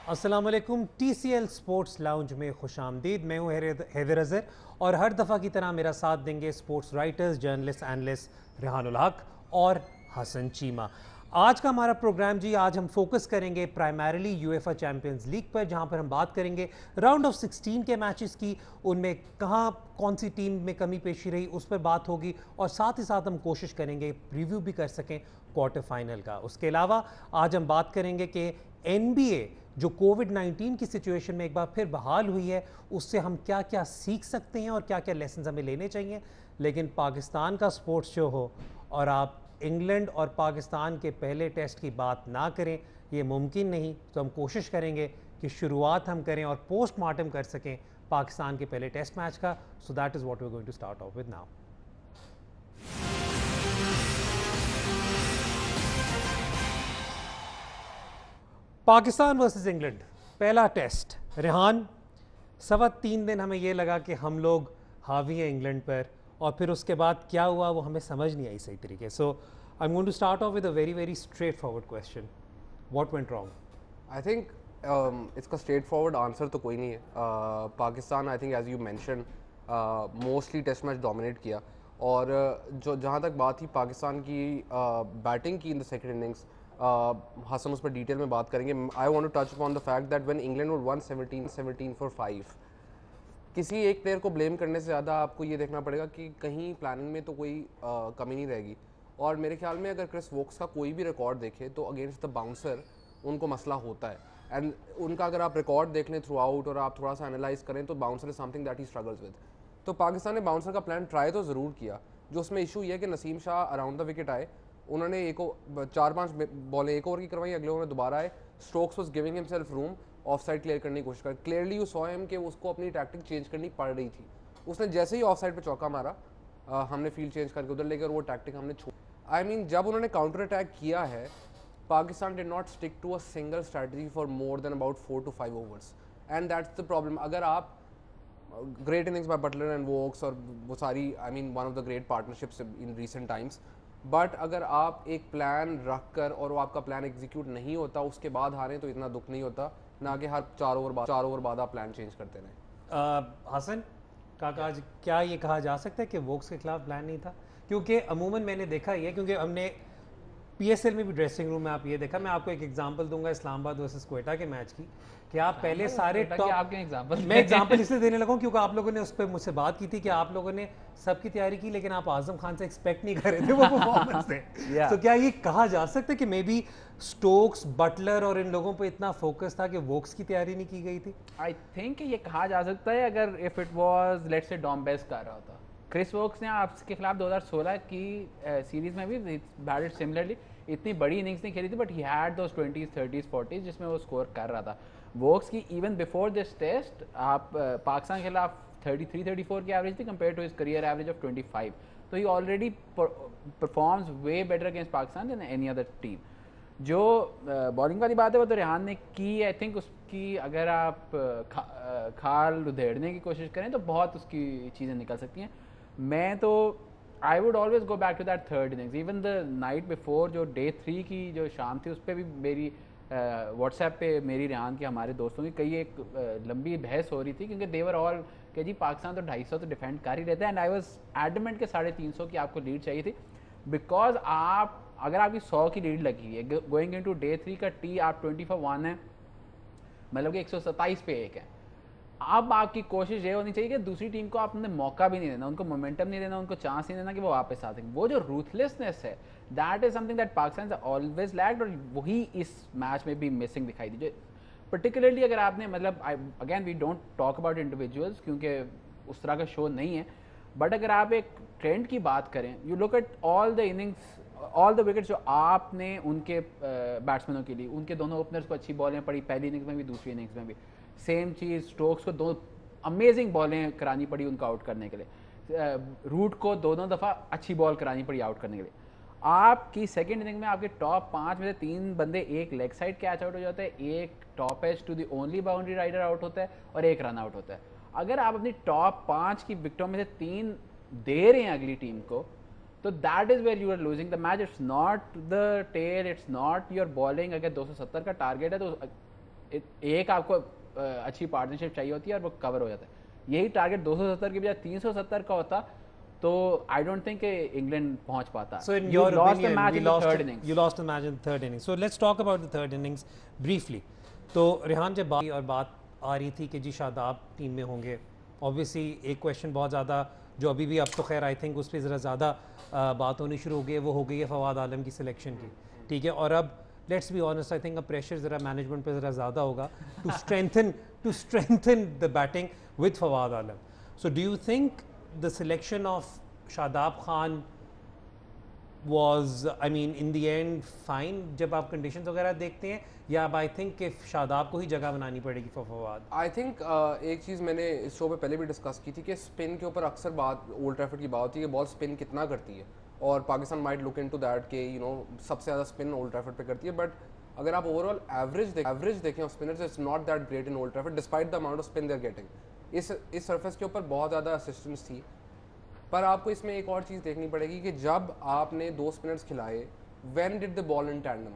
अस्सलाम वालेकुम। TCL sports lounge में खुश आमदीद। मैं हूँ हैदर अज़हर और हर दफ़ा की तरह मेरा साथ देंगे sports writers, journalist, analyst Rehanul हक और हसन चीमा। आज का हमारा प्रोग्राम जी, आज हम फोकस करेंगे प्राइमरीली यूएफए चैम्पियंस लीग पर, जहां पर हम बात करेंगे राउंड ऑफ 16 के मैचेस की, उनमें कहां कौन सी टीम में कमी पेशी रही उस पर बात होगी, और साथ ही साथ हम कोशिश करेंगे प्रीव्यू भी कर सकें क्वार्टर फाइनल का। उसके अलावा आज हम बात करेंगे कि NBA जो कोविड-19 की सिचुएशन में एक बार फिर बहाल हुई है, उससे हम क्या क्या सीख सकते हैं और क्या क्या लेसन हमें लेने चाहिए। लेकिन पाकिस्तान का स्पोर्ट्स शो हो और आप इंग्लैंड और पाकिस्तान के पहले टेस्ट की बात ना करें, ये मुमकिन नहीं। तो हम कोशिश करेंगे कि शुरुआत हम करें और पोस्टमार्टम कर सकें पाकिस्तान के पहले टेस्ट मैच का। So that is what we are going to start off with now. Pakistan versus England, पहला टेस्ट। रेहान, 3.25 दिन हमें ये लगा कि हम लोग हावी हैं इंग्लैंड पर, और फिर उसके बाद क्या हुआ वो हमें समझ नहीं आई सही तरीके। So I am going to start off with a very very straight forward question, what went wrong? I think इसका स्ट्रेट फॉरवर्ड आंसर तो कोई नहीं है। Pakistan I think as you mention mostly test match dominate किया, और जो जहाँ तक बात थी पाकिस्तान की बैटिंग की in the second innings, Hasan उस पर डिटेल में बात करेंगे। I want to touch upon the fact that when England would one 17 for 5, किसी एक प्लेयर को ब्लेम करने से ज़्यादा आपको ये देखना पड़ेगा कि कहीं प्लानिंग में तो कोई कमी नहीं रहेगी। और मेरे ख्याल में अगर क्रिस वोक्स का कोई भी रिकॉर्ड देखे तो अगेंस्ट द बाउंसर उनको मसला होता है। एंड उनका अगर आप रिकॉर्ड देख लें थ्रू आउट और आप थोड़ा सा एनालाइज करें तो bouncer is something that he struggles with. तो पाकिस्तान ने बाउंसर का प्लान ट्राई तो ज़रूर किया, जो उसमें इशू ये है कि Naseem Shah around the wicket आए, उन्होंने 4-5 बॉलें एक ओवर की करवाई, अगले ओवर में दोबारा आए। Stokes was giving himself room, of side clear करने की कोशिश कर, क्लियरली यू सॉ हिम कि उसको अपनी टैक्टिक चेंज करनी पड़ रही थी। उसने जैसे ही ऑफ साइड पर चौका मारा, हमने फील्ड चेंज करके उधर लेकर वो टैक्टिक हमने छोड़। आई मीन जब उन्होंने काउंटर अटैक किया है, Pakistan did not stick to a single strategy for more than about 4 to 5 overs, and that's the problem. अगर आप great innings by Buttler and Woakes और वो सारी, I mean one of the great partnerships in recent times, but अगर आप एक plan रख कर और वो आपका प्लान एग्जीक्यूट नहीं होता उसके बाद हारें तो इतना दुख नहीं होता, ना कि हर 4 ओवर बाद आप प्लान चेंज करते रहें। हसन काका, क्या ये कहा जा सकता है कि वोक्स के खिलाफ प्लान नहीं था? क्योंकि अमूमन मैंने देखा ही है, क्योंकि हमने PSL में भी ड्रेसिंग रूम में आप ये देखा। मैं आपको एक एग्जांपल दूंगा इस्लामाबाद वर्सेस क्वेटा के मैच की, कि आप पहले सारे टॉप, आपके एग्जांपल मैं एग्जांपल इसलिए देने लगा हूं क्योंकि आप लोगों ने उस पर मुझसे बात की थी कि आप लोगों ने सबकी तैयारी की, लेकिन आप आजम खान से एक्सपेक्ट नहीं कर रहे थे वो परफॉर्मेंस से। Yeah. तो क्या ये कहा जा सकता है कि मे बी स्टोक्स, बटलर और इन लोगों पे इतना फोकस था कि वोक्स की तैयारी नहीं की गई थी? आई थिंक ये कहा जा सकता है अगर if it was let's say Dom Bess कर रहा होता। क्रिस वोक्स ने आपके खिलाफ 2016 की सीरीज में भी बैटेड सिमिलरली, इतनी बड़ी इनिंग्स नहीं खेली थी, but he had those 20s 30s 40s जिसमें वो स्कोर कर रहा था। वोक्स की इवन बिफोर दिस टेस्ट आप पाकिस्तान के खिलाफ 33-34 की एवरेज थी compare to his career average of 25। तो he already performs way better against Pakistan than any other team. जो बॉलिंग वाली बात है वो तो रेहान ने की। आई थिंक उसकी अगर आप खाल उधेड़ने की कोशिश करें तो बहुत उसकी चीज़ें निकल सकती हैं। मैं तो I would always go back to that third innings, even the night before, जो डे 3 की जो शाम थी, उस पर भी मेरी व्हाट्सएप पे मेरी रेहान की हमारे दोस्तों की कई एक लंबी बहस हो रही थी, क्योंकि देवर ऑल कि जी पाकिस्तान तो 250 तो डिफेंड कर ही रहता है, एंड आई वॉज एडमेंट के 350 की आपको लीड चाहिए थी। बिकॉज आप अगर आपकी 100 की लीड लगी है गोइंग इनटू डे 3 का टी, आप 20 for 1 है, मतलब कि 127 पे 1 है। अब आपकी कोशिश ये होनी चाहिए कि दूसरी टीम को आपने मौका भी नहीं देना, उनको मोमेंटम नहीं देना, उनको चांस नहीं देना कि वो वापस आ सकें। वो जो रूथलेसनेस है, that is something that Pakistan always lacked, और वही इस मैच में भी मिसिंग दिखाई दी। पर्टिकुलरली अगर आपने, मतलब again we don't talk about individuals क्योंकि उस तरह का शो नहीं है, बट अगर आप एक ट्रेंड की बात करें, you look at all the innings, all the wickets जो आपने उनके बैट्समैनों के लिए, उनके दोनों ओपनर्स को अच्छी बॉलें पड़ी, पहली इनिंग्स में भी दूसरी इनिंग्स में भी। सेम चीज़ स्टोक्स को 2 अमेजिंग बॉलें करानी पड़ी उनको आउट करने के लिए, रूट को दोनों दफ़ा अच्छी बॉल करानी पड़ी आउट करने के लिए। आपकी सेकंड इनिंग में आपके टॉप 5 में से 3 बंदे एक लेग साइड कैच आउट हो जाता है, एक top edge to the only boundary rider out होता है, और एक रन आउट होता है। अगर आप अपनी टॉप 5 की विकेटों में से 3 दे रहे हैं अगली टीम को, तो that is where you are losing the match. It's not the tail, it's not your bowling. अगर 270 का टारगेट है तो एक आपको अच्छी पार्टनरशिप चाहिए होती है और वो कवर हो जाता है। यही टारगेट 270 के बजाय 370 का होता तो आई डोंट थिंक इंग्लैंड पहुंच पाता। So in You your lost the opinion, match we in the lost third innings. you lost the match in the third innings. So let's talk about the third innings briefly. तो रेहान जब बात आ रही थी कि जी Shadab team में होंगे, obviously एक question बहुत ज़्यादा जो अभी भी अब तो खैर आई थिंक उस पर ज़रा ज़्यादा बात होनी शुरू हो गई है, वो हो गई है फवाद आलम की सिलेक्शन की, ठीक है। और अब let's be honest, I think अब प्रेशर ज़रा मैनेजमेंट पे ज़रा ज़्यादा होगा to strengthen the batting with Fawad Alam. So do you think the selection of Shadab Khan was I mean in the end fine जब आप कंडीशंस वगैरह देखते हैं, या अब आई थिंक कि शादाब को ही जगह बनानी पड़ेगी फॉर फवाद? आई थिंक एक चीज़ मैंने इस शो पे पहले भी डिस्कस की थी कि स्पिन के ऊपर अक्सर बात ओल्ड ट्रैफर्ड की बात होती है कि बॉल स्पिन कितना करती है, और Pakistan might look into that कि यू नो सबसे ज़्यादा स्पिन ओल्ड ट्रैफर्ड पे करती है। बट अगर आप ओवरऑल एवरेज देखें of spinners, it's not that great in Old Trafford despite the amount of spin they are getting. इस सरफेस के ऊपर बहुत ज़्यादा असिस्टेंस थी। पर आपको इसमें एक और चीज़ देखनी पड़ेगी कि जब आपने 2 स्पिनर्स खिलाए, when did they bowl in tandem?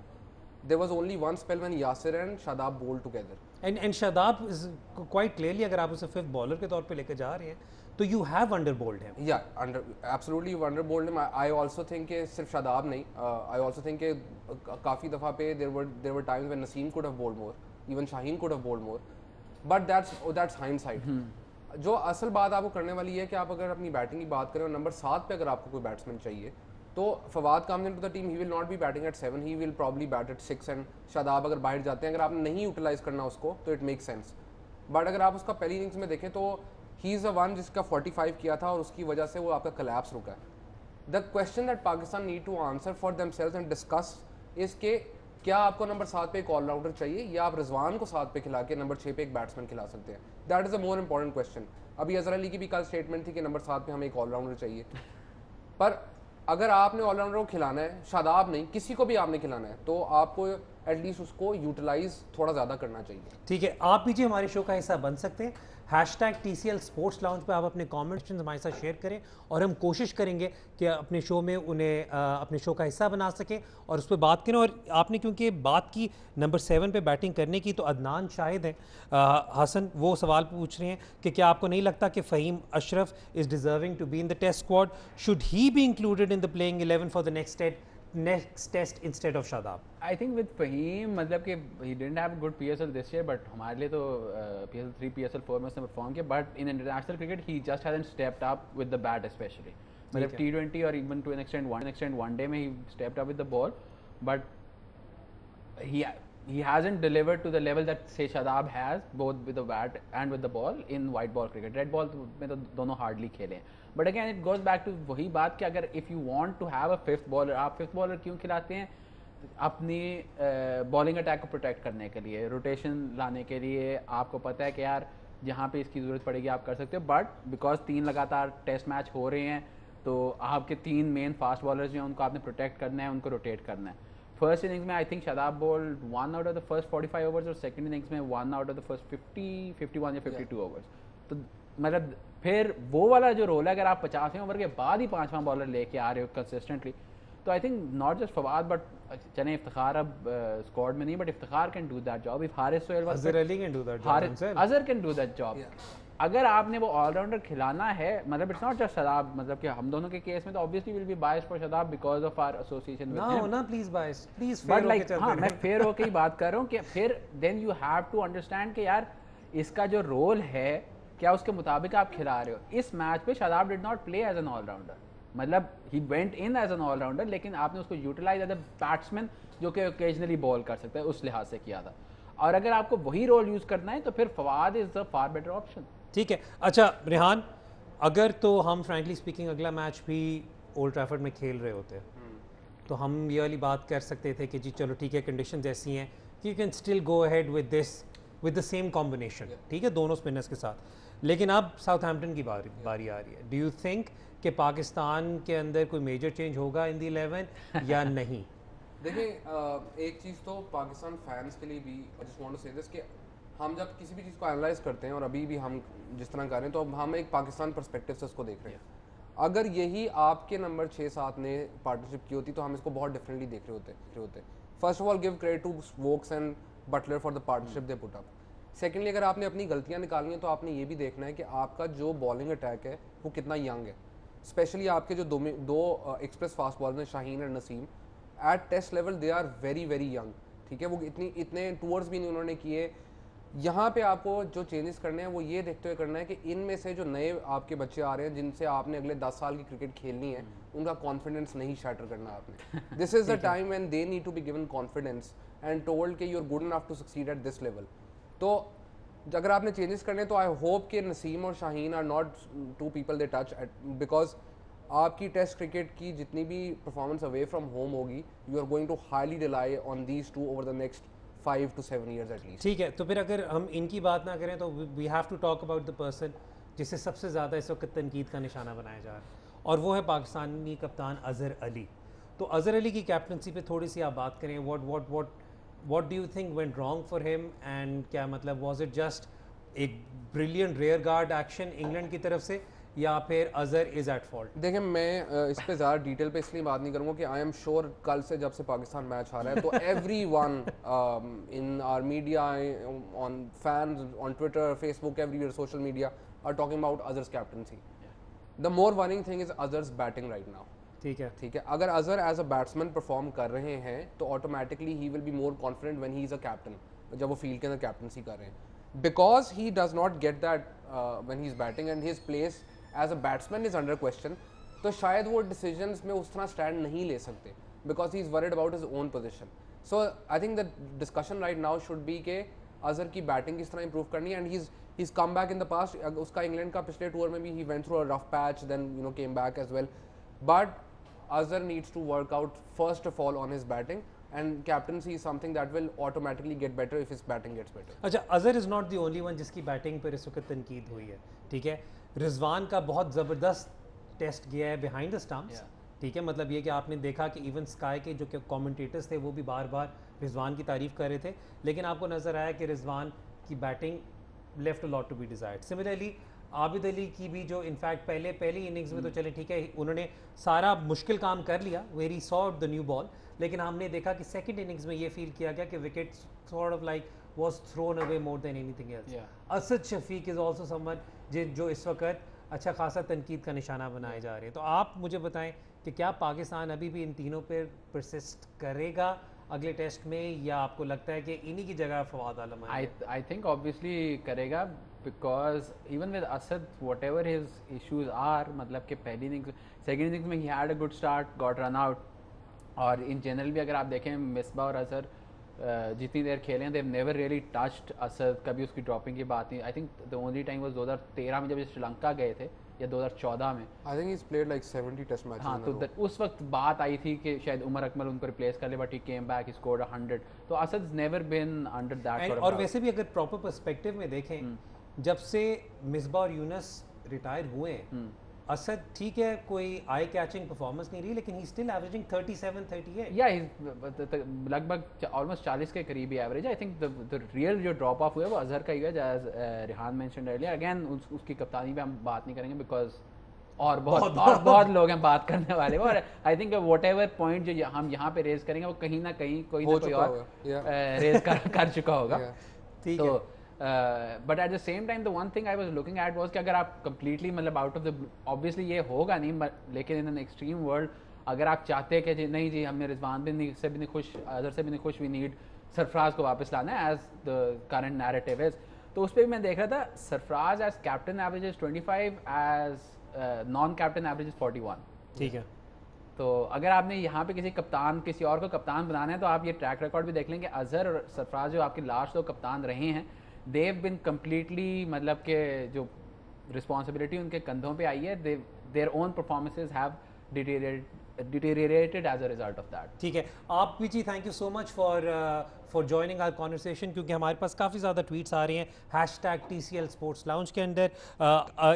There was only one spell when Yasir and Shadab bowled together. And Shadab is quite clearly, अगर आप उसे फिफ्थ बॉलर के तौर पे लेके जा रहे हैं तो you have under bowled him. या under absolutely under bowled him. I also think कि सिर्फ शादाब नहीं, आई आल्सो थिंक कि काफ़ी दफ़ा पे there were times when Naseem could have bowled more, even Shaheen could have bowled more, but that's hindsight. जो असल बात आपको करने वाली है कि आप अगर अपनी बैटिंग की बात करें और नंबर 7 पे अगर आपको कोई बैट्समैन चाहिए तो Fawad comes into the team, he will not be batting at 7, he will probably bat at 6, and Shadab अगर बाहर जाते हैं, अगर आपने नहीं यूटिलाइज करना उसको तो इट मेक सेंस। बट अगर आप उसका पहली इनिंग्स में देखें तो ही इज़ अ वन जिसका 45 किया था और उसकी वजह से वो आपका कोलैप्स रुका है। The question that Pakistan need to answer for themselves and discuss is के क्या आपको नंबर 7 पे एक ऑलराउंडर चाहिए, या आप रिजवान को 7 पे खिला के नंबर 6 पे एक बैट्समैन खिला सकते हैं? That is a more important question. अभी अजहर अली की भी कल स्टेटमेंट थी कि नंबर 7 पे हमें एक ऑलराउंडर चाहिए। पर अगर आपने ऑलराउंडर को खिलाना है, शादाब नहीं किसी को भी आपने खिलाना है, तो आपको एटलीस्ट उसको यूटिलाइज थोड़ा ज़्यादा करना चाहिए। ठीक है, आप भी जी हमारे शो का हिस्सा बन सकते हैं। #TCL स्पोर्ट्स लाउंज पे आप अपने कमेंट्स हमारे साथ शेयर करें और हम कोशिश करेंगे कि अपने शो में उन्हें अपने शो का हिस्सा बना सकें और उस पर बात करें। और आपने क्योंकि बात की नंबर 7 पे बैटिंग करने की, तो अदनान शाहिद हैं हसन, वो सवाल पूछ रहे हैं कि क्या आपको नहीं लगता कि Faheem Ashraf is deserving to be in the test squad? Should he be included in the playing 11 for the next test instead of Shadab? I think with Faheem मतलब कि he didn't have good PSL this year, but हमारे लिए तो PSL 3 PSL 4 में उसने perform किया, but in international cricket he just hasn't stepped up with the bat specially. मतलब T20 और even to an extent one day में he stepped up with the ball, but he hasn't delivered to the level that say Shadab has, both with the bat and with the ball in white ball cricket. Red ball में तो दोनों hardly खेले हैं। But again it goes back to वही बात कि अगर if you want to have a fifth bowler, आप fifth bowler क्यों खिलाते हैं? अपनी बॉलिंग अटैक को प्रोटेक्ट करने के लिए, रोटेशन लाने के लिए। आपको पता है कि यार जहाँ पे इसकी ज़रूरत पड़ेगी आप कर सकते हो, बट बिकॉज 3 लगातार टेस्ट मैच हो रहे हैं तो आपके 3 मेन फास्ट बॉलर्स जो हैं उनको आपने प्रोटेक्ट करना है, उनको रोटेट करना है। फर्स्ट इनिंग्स में I think Shadab bowled 1 out of the first 45 overs और सेकंड इनिंग्स में 1 आउट ऑफ द फर्स्ट 50, 51 या 52 ओवर्स। तो मतलब फिर वो वाला जो रोल है, अगर आप 50वें ओवर के बाद ही 5वां बॉलर लेके आ रहे हो कंसिस्टेंटली, तो I think not just Fawad but चले इफ्तिखार अब स्क्वाड में नहीं, but Iftikhar can do that job. If Haris Sohail was Azhar Ali can do that job, Azhar can do that job. अगर आपने वो ऑलराउंडर खिलाना है, मतलब इट्स नॉट जस्ट शादाब, मतलब कि हम दोनों के केस में तो obviously will be biased for Shadab because of our association with him. ना please bias, please but like हाँ, मैं फेयर होके ही बात कर रहा हूँ कि फिर then you have to understand कि यार इसका जो रोल है क्या उसके मुताबिक आप खिला रहे हो। इस मैच पे Shadab did not play as an allrounder, मतलब he went in as an allrounder, लेकिन आपने उसको यूटिलाइज एज अ बैट्समैन जो कि ओकेजनली बॉल कर सकता है, उस लिहाज से किया था। और अगर आपको वही रोल यूज करना है तो फिर Fawad is the far better option. ठीक है। अच्छा रेहान, अगर तो हम फ्रैंकली स्पीकिंग अगला मैच भी ओल्ड ट्रैफर्ड में खेल रहे होते तो हम ये वाली बात कर सकते थे कि जी चलो ठीक है, कंडीशंस ऐसी हैं कि you can still go ahead with this with the same combination, ठीक है, दोनों स्पिनर्स के साथ। लेकिन अब साउथहैम्पटन की बारी आ रही है। डू यू थिंक कि पाकिस्तान के अंदर कोई मेजर चेंज होगा इन द 11 या नहीं? देखिए एक चीज़ तो पाकिस्तान फैंस के लिए भी आई जस्ट वांट टू से दिस कि हम जब किसी भी चीज़ को एनालाइज करते हैं और अभी भी हम जिस तरह कर रहे हैं तो अब हम एक पाकिस्तान पर्सपेक्टिव से उसको देख रहे हैं। अगर यही आपके नंबर 6-7 ने पार्टनरशिप की होती तो हम इसको बहुत डिफरेंटली देख रहे होते। First of all give credit to Woakes and Buttler for the partnership they put up. Secondly, अगर आपने अपनी गलतियां निकालनी है तो आपने ये भी देखना है कि आपका जो बॉलिंग अटैक है वो कितना यंग है। स्पेशली आपके जो दो एक्सप्रेस फास्ट बॉलर हैं, शाहीन और Naseem, at test level they are very very young. ठीक है, वो इतने टूर्स भी नहीं उन्होंने किए। यहाँ पे आपको जो चेंजेस करने हैं वो ये देखते हुए करना है कि इनमें से जो नए आपके बच्चे आ रहे हैं जिनसे आपने अगले 10 साल की क्रिकेट खेलनी है, उनका कॉन्फिडेंस नहीं शैटर करना आपने। This is the time when they need to be given confidence and told कि you are good enough to succeed at this level. तो अगर आपने चेंजेस करने तो आई होप कि नसीम और Shaheen are not to people they touch, because आपकी test cricket की जितनी भी परफॉर्मेंस अवे फ्रॉम होम होगी, you are going to highly rely on these two over the next 5 to 7 years at least। ठीक है, तो फिर अगर हम इनकी बात ना करें तो we have to talk about the person जिसे सबसे ज़्यादा इस वक्त तनकीद का निशाना बनाया जा रहा है, और वो है पाकिस्तानी कप्तान अज़हर अली। तो अज़हर अली की कैप्टनसी पे थोड़ी सी आप बात करें। What do you think went wrong for him, and क्या मतलब वाज इट जस्ट एक brilliant rare guard action England की तरफ से, या फिर अज़हर इज़ एट फॉल्ट? देखिए, मैं इस पे ज़्यादा डिटेल पे इसलिए बात नहीं करूँगा कि आई एम श्योर कल से जब से पाकिस्तान मैच आ रहा है तो everyone in our media, on fans, on Twitter, Facebook, everywhere social media are talking about Azhar's captaincy. The more worrying thing is Azhar's batting right now. ठीक है, अगर Azhar as a batsman perform कर रहे हैं तो automatically he will be more confident when he is a captain, जब वो field के अंदर कैप्टनसी कर रहे हैं, because he does not get that when he is batting and his place as a batsman is under question. तो शायद वो डिसीजंस में उस तरह स्टैंड नहीं ले सकते because he is worried about his own position. So I think the discussion right now should be के अज़हर की बैटिंग किस तरह इंप्रूव करनी है, and he is come back in the past. उसका इंग्लैंड का पिछले टूर में भी he went through a rough patch, then came back as well, but Azhar needs to work out first of all on his batting, and captaincy is something that will automatically get better if his batting gets better. अच्छा, Azhar is not the only one जिसकी batting पर इस वक्त तनकीद हुई है। ठीक है, रिजवान का बहुत ज़बरदस्त टेस्ट गया है बिहाइंड द स्टंप्स। ठीक है, मतलब ये कि आपने देखा कि इवन स्काई के जो कमेंटेटर्स थे वो भी बार बार रिजवान की तारीफ़ कर रहे थे, लेकिन आपको नज़र आया कि रिजवान की batting left a lot to be desired. Similarly Abid Ali की भी जो इनफैक्ट पहली इनिंग्स में तो चले ठीक है उन्होंने सारा मुश्किल काम कर लिया, very sort the new ball, लेकिन हमने देखा कि सेकंड इनिंग्स में ये फील किया गया कि wicket sort of like was thrown away more than anything else. Asad Shafiq is also someone जो इस वक्त अच्छा खासा तनकीद का निशाना बनाए जा रहे हैं। तो आप मुझे बताएं कि क्या पाकिस्तान अभी भी इन तीनों पर परसिस्ट करेगा अगले टेस्ट में, या आपको लगता है कि इन्हीं की जगह फवाद आलम आएंगे? आई थिंक ऑब्वियसली करेगा, because even with Asad whatever his issues are, मतलब कि पहली इनिंग्स सेकेंड इनिंग्स में he had a good start, got run out, और इन जनरल भी अगर आप देखें मिसबा और अज़हर जितनी देर खेले हैं देव नेवर रियली टच्ड असद, कभी उसकी ड्रॉपिंग की बात नहीं। आई think the only time was 2013 में जब ये श्रीलंका गए थे, या 2014 में। I think he's played like 70 test matches. हाँ, तो उस वक्त बात आई थी कि शायद उमर अकमल उनको रिप्लेस कर ले, but he came back, he scored 100। तो Asad never been under that sort of. और वैसे भी अगर प्रॉपर पर्सपेक्टिव में देखें, जब से मिसबा और यूनस रिटायर हुए हैं, असद ठीक है कोई आई कैचिंग परफॉर्मेंस नहीं रही, लेकिन ही स्टिल एवरेजिंग 37-38। या लगभग ऑलमोस्ट 40 के करीब ही average. I think the real जो ड्रॉप ऑफ हुआ है वो अजहर का ही है, as Rihan mentioned earlier. Again उसकी कप्तानी पे हम बात नहीं करेंगे बिकॉज और बहुत लोग हैं बात करने वाले, और I think what ever point जो हम यहाँ पे रेज करेंगे वो कहीं ना कहीं कोई ना कोई और रेज कर चुका होगा। ठीक है। तो but at the same time the one thing I was looking at was कि अगर आप कंप्लीटली मतलब आउट ऑफ द, ऑब्वियसली ये होगा नहीं, लेकिन इन एन एक्सट्रीम वर्ल्ड अगर आप चाहते हैं कि नहीं जी हमने रिजवान भी से भी नहीं खुश, अदर से भी नहीं खुश, वी नीड सरफराज को वापस लाना है as the current narrative is, तो उस पर भी मैं देख रहा था Sarfaraz as captain averages 25, as non captain averages 41। ठीक है, तो अगर आपने यहाँ पे किसी और को कप्तान बनाना है तो आप ये ट्रैक रिकॉर्ड भी देख लेंगे। अजहर और सरफराज जो आपके लास्ट दो कप्तान रहे हैं, दे हैव बीन कम्प्लीटली मतलब के जो रिस्पॉन्सिबिलिटी उनके कंधों पे आई है, their own performances have deteriorated as a result of that। ठीक है, आप भी जी thank you so much for joining our conversation, क्योंकि हमारे पास काफ़ी ज़्यादा ट्वीट्स आ रही हैं #TCL स्पोर्ट्स लाउंज के अंदर।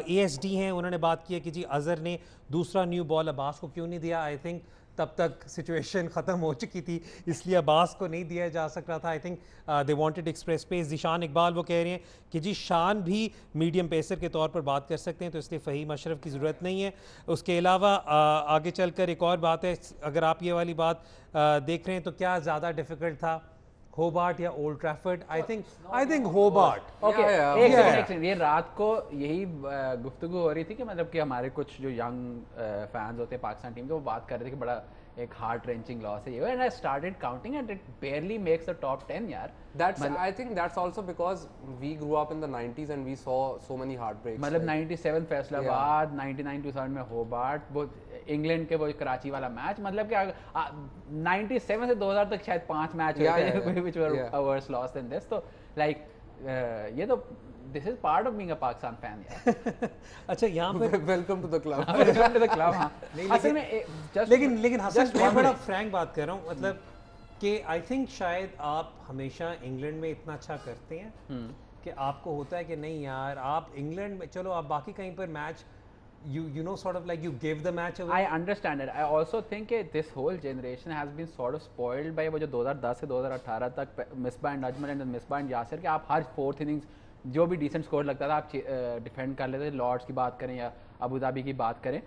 ASD हैं, उन्होंने बात की है कि जी अज़हर ने दूसरा न्यू बॉल अब्बास को क्यों नहीं दिया। आई थिंक तब तक सिचुएशन ख़त्म हो चुकी थी, इसलिए अब्बास को नहीं दिया जा सक रहा था। I think they wanted express pace. Zeeshan Iqbal वो कह रहे हैं कि जी शान भी मीडियम पेसर के तौर पर बात कर सकते हैं, तो इसलिए फ़हीम अशरफ की ज़रूरत नहीं है। उसके अलावा आगे चलकर एक और बात है, अगर आप ये वाली बात देख रहे हैं तो क्या ज़्यादा डिफ़िकल्ट था होबार्ट या old Trafford? I think Hobart. Okay Yeah, एक yeah. सेकंड ये रात को यही गुफ्तगू हो रही थी कि मतलब कि हमारे कुछ जो यंग फैंस होते हैं पाकिस्तान टीम के, वो बात कर रहे थे कि बड़ा एक हार्ट रेंचिंग लॉस है ये, and I started counting and it barely makes the top 10 यार। That's I think that's also because we grew up in the 90s and we saw so many heartbreaks. मतलब 97 फैसलाबाद, 99 2000 में Hobart, वो England के वो कराची वाला match, मतलब कि 97 से 2000 तक शायद 5 मैच हुए थे which were a worse loss than this। तो like ये तो this is part of being a Pakistan fan यार। अच्छा, यहाँ पर Welcome to the club. Welcome to the club। हाँ असल में लेकिन हसन, मैं बड़ा फ्रैंक बात कर रहा हूँ, मतलब कि आई थिंक शायद आप हमेशा इंग्लैंड में इतना अच्छा करते हैं कि आपको होता है कि नहीं यार, आप इंग्लैंड में चलो, आप बाकी कहीं पर match you know sort of like you give the match away. I understand it. I also think that this whole generation has been sort of spoiled by वो जो 2010 से 2018 तक Misbah and Ajmal and Misbah and Yasir, कि आप हर फोर्थ इनिंग्स जो भी decent score लगता था आप डिफेंड कर लेते थे। लॉर्ड्स की बात करें या अबू धाबी की बात करें,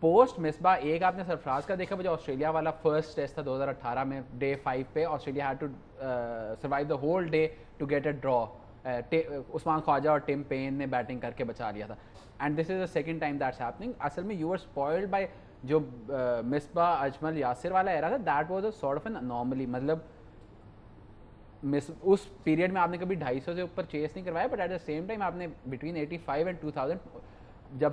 पोस्ट मिसबा एक आपने सरफराज का देखा, वो जो ऑस्ट्रेलिया वाला फर्स्ट टेस्ट था 2018 में, डे 5 पे Australia had to survive the whole day to get a draw. Usman Khawaja और टिम पेन ने बैटिंग करके बचा लिया था, and this is the second time that's happening. असल में यू आर स्पॉइल्ड बाय जो मिसबा अजमल यासिर वाला एरा था, that was a sort of an anomaly. मतलब उस पीरियड में आपने कभी 250 से ऊपर चेस नहीं करवाया, but at the same time आपने बिटवीन 85 एंड 2000 जब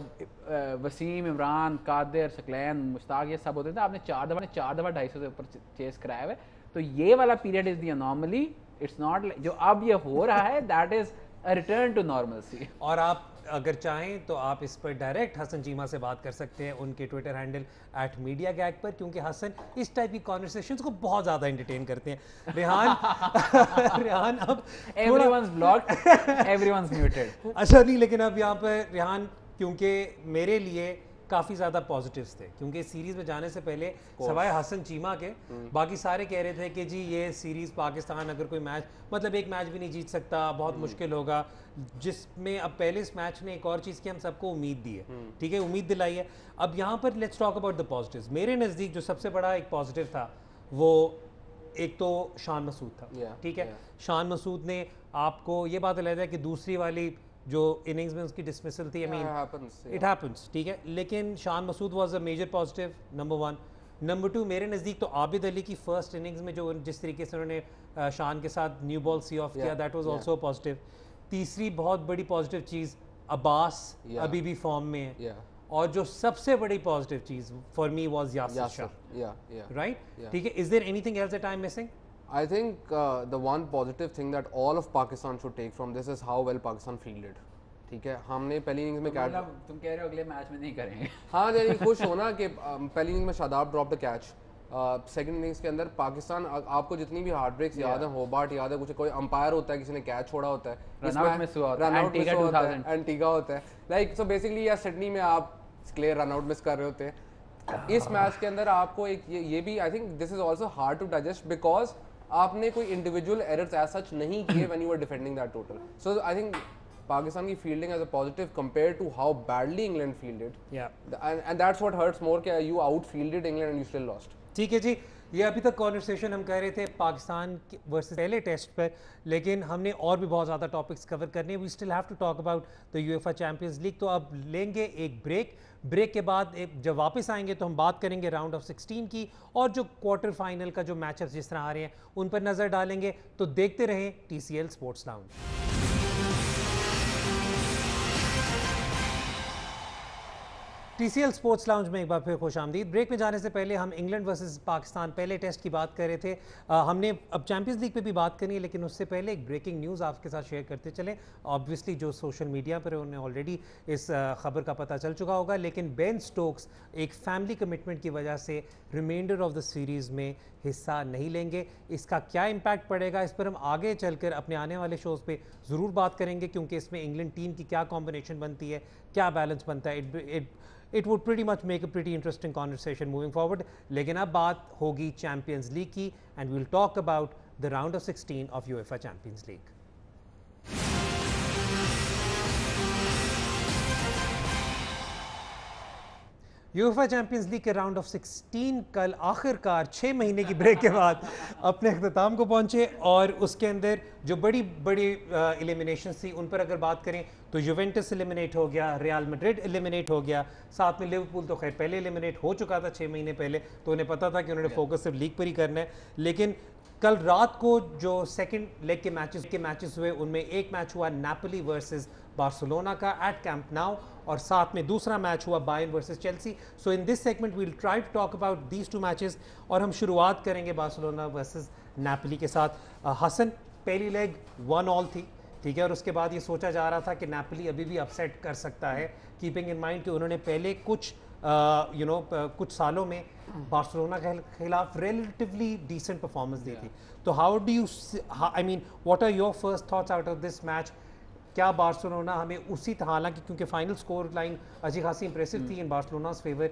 वसीम, इमरान, कादिर, सकलैन, मुश्ताक ये सब होते थे, आपने 4 दफ़ा 250 से ऊपर चेस कराया हुआ है। तो ये वाला period is the anomaly, it's not जो अब ये हो रहा है, that is a return to normalcy. और आप अगर चाहें तो आप इस पर डायरेक्ट हसन चीमा से बात कर सकते हैं उनके ट्विटर हैंडल @मीडियागैग पर, क्योंकि हसन इस टाइप की कॉन्वर्सेशंस को बहुत ज़्यादा एंटरटेन करते हैं। रेहान अब एवरीवनस ब्लॉक्ड, एवरीवनस म्यूटेड। अच्छा नहीं, लेकिन अब यहाँ पर रेहान, क्योंकि मेरे लिए काफ़ी ज़्यादा पॉजिटिव्स थे, क्योंकि सीरीज़ में जाने से पहले सवाए हसन चीमा के बाकी सारे कह रहे थे कि जी ये सीरीज़ पाकिस्तान अगर कोई मैच, मतलब एक मैच भी नहीं जीत सकता, बहुत मुश्किल होगा, जिसमें अब पहले इस मैच ने एक और चीज़ की हम सबको उम्मीद दी है, ठीक है, उम्मीद दिलाई है। अब यहाँ पर let's talk about the positives. मेरे नज़दीक जो सबसे बड़ा एक पॉजिटिव था वो एक तो शान मसूद था, ठीक है। शान मसूद ने आपको ये बात अलग है कि दूसरी वाली जो इनिंग्स में उसकी डिसमिसल थी, आई मीन इट हैपेंस, ठीक है, लेकिन Shan Masood was a major positive, number 1। Number 2 मेरे नज़दीक तो आबिद अली की फर्स्ट इनिंग्स में जो जिस तरीके से उन्होंने शान के साथ न्यू बॉल सी ऑफ किया, दैट वाज आल्सो पॉजिटिव। तीसरी बहुत बड़ी पॉजिटिव चीज़, अब्बास अभी भी फॉर्म में है, और जो सबसे बड़ी पॉजिटिव चीज़ for me was Yasir Shah, right, ठीक है। Is there anything else that I am missing? I think the one positive thing that all of Pakistan should take from this is how well Pakistan fielded. ठीक है, हमने पहली innings में catch, मतलब तुम कह रहे हो अगले मैच में नहीं करेंगे? हाँ यानी खुश होना कि पहली इनिंग्स में Shadab drop the catch, second innings के अंदर पाकिस्तान, आपको जितनी भी हार्ट ब्रेक्स याद है, होबार्ट याद है, कुछ कोई अंपायर होता है, किसी ने कैच छोड़ा होता है, रनआउट मिस हुआ होता है, एंटीगा होता है, लाइक सो बेसिकली या सिडनी में आप क्लियर रनआउट मिस कर रहे होते हैं। इस मैच के अंदर आपको एक ये भी, I think this is also hard to digest because आपने कोई इंडिविजुअल एरर्स एज सच नहीं किए when you are defending that total. So I think Pakistan की fielding as a positive compare to how badly England fielded, and that's what hurts more कि you out fielded England and you still lost. ठीक है जी, ये अभी तक conversation हम कर रहे थे पाकिस्तान वर्सेस पहले टेस्ट पर, लेकिन हमने और भी बहुत ज़्यादा टॉपिक्स कवर करने हैं। We still have to talk about the UEFA Champions League. तो अब लेंगे एक ब्रेक के बाद जब वापस आएंगे तो हम बात करेंगे राउंड ऑफ 16 की, और जो क्वार्टर फाइनल का जो मैचअप्स जिस तरह आ रहे हैं उन पर नज़र डालेंगे। तो देखते रहें TCL sports lounge. TCL sports lounge में एक बार फिर खुश आमदीद। ब्रेक में जाने से पहले हम इंग्लैंड वर्सेस पाकिस्तान पहले टेस्ट की बात कर रहे थे। हमने अब चैंपियंस लीग पे भी बात करनी है, लेकिन उससे पहले एक ब्रेकिंग न्यूज़ आपके साथ शेयर करते चले। ऑब्वियसली जो सोशल मीडिया पर उन्हें ऑलरेडी इस खबर का पता चल चुका होगा, लेकिन बेन स्टोक्स एक फैमिली कमिटमेंट की वजह से रिमाइंडर ऑफ द सीरीज़ में हिस्सा नहीं लेंगे। इसका क्या इम्पैक्ट पड़ेगा, इस पर हम आगे चलकर अपने आने वाले शोज़ पे ज़रूर बात करेंगे, क्योंकि इसमें इंग्लैंड टीम की क्या कॉम्बिनेशन बनती है, क्या बैलेंस बनता है। It would pretty much make a pretty interesting conversation moving forward. लेकिन अब बात होगी चैंपियंस लीग की, and we'll talk about the round of 16 of UEFA Champions League. UEFA Champions League के राउंड ऑफ 16 कल आखिरकार 6 महीने की ब्रेक के बाद अपने अख्ताम को पहुंचे और उसके अंदर जो बड़ी बड़ी एलिमिनेशन थी उन पर अगर बात करें तो यूवेंटस एलिमिनेट हो गया, रियल मैड्रिड एलिमिनेट हो गया, साथ में लिवरपूल तो खैर पहले एलिमिनेट हो चुका था 6 महीने पहले, तो उन्हें पता था कि उन्होंने फोकस सिर्फ लीग पर ही करना है। लेकिन कल रात को जो सेकंड लेग के मैचेस हुए उनमें एक मैच हुआ नापोली वर्सेस बार्सिलोना का एट कैंप नाउ और साथ में दूसरा मैच हुआ Bayern versus Chelsea. So in this segment we will try to talk about these two matches और हम शुरुआत करेंगे बार्सिलोना वर्सेस नापोली के साथ। हसन, पहली लेग 1-1 थी, ठीक है, और उसके बाद ये सोचा जा रहा था कि नापोली अभी भी अपसेट कर सकता है, कीपिंग इन माइंड कि उन्होंने पहले कुछ कुछ सालों में बार्सिलोना के खिलाफ रिलेटिवली डिसेंट परफॉर्मेंस दी थी। तो how do you, I mean what are your first thoughts out of this match? क्या बार्सिलोना हमें उसी, हालांकि क्योंकि फाइनल स्कोर लाइन अच्छी खासी इंप्रेसिव थी इन बार्सिलोना's favour,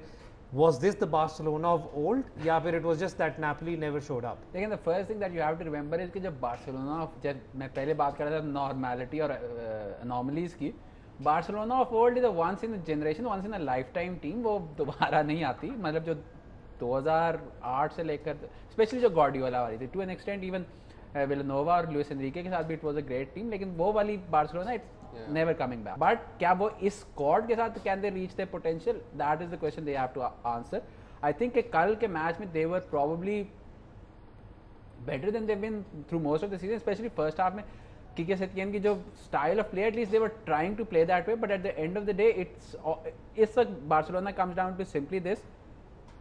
was this the Barcelona of old या फिर it was just that Napoli never showed up? लेकिन the first thing that you have to remember is कि जब बार्सिलोना, जब मैं पहले बात कर रहा था नॉर्मेलिटी और अनोमलीज की, Barcelona of old is a once in a generation, once in a life time team, वो दोबारा नहीं आती। मतलब जो 2008 से लेकर स्पेशली जो गार्डियोला वाली थी, to an extent even Vilanova और लुइस एनरिके के साथ भी it was a great team, लेकिन वो वाली Barcelona it's never coming back. But क्या वो इस स्क्वाड के साथ can they reach their potential? That is the question they have to answer. I think कि कल के मैच में they were probably better than they been through most of the season, specially first half में Quique Setien की जो style of play, at least they were trying to play that way, but at the end of the day it's, इस वक्त Barcelona comes down to simply this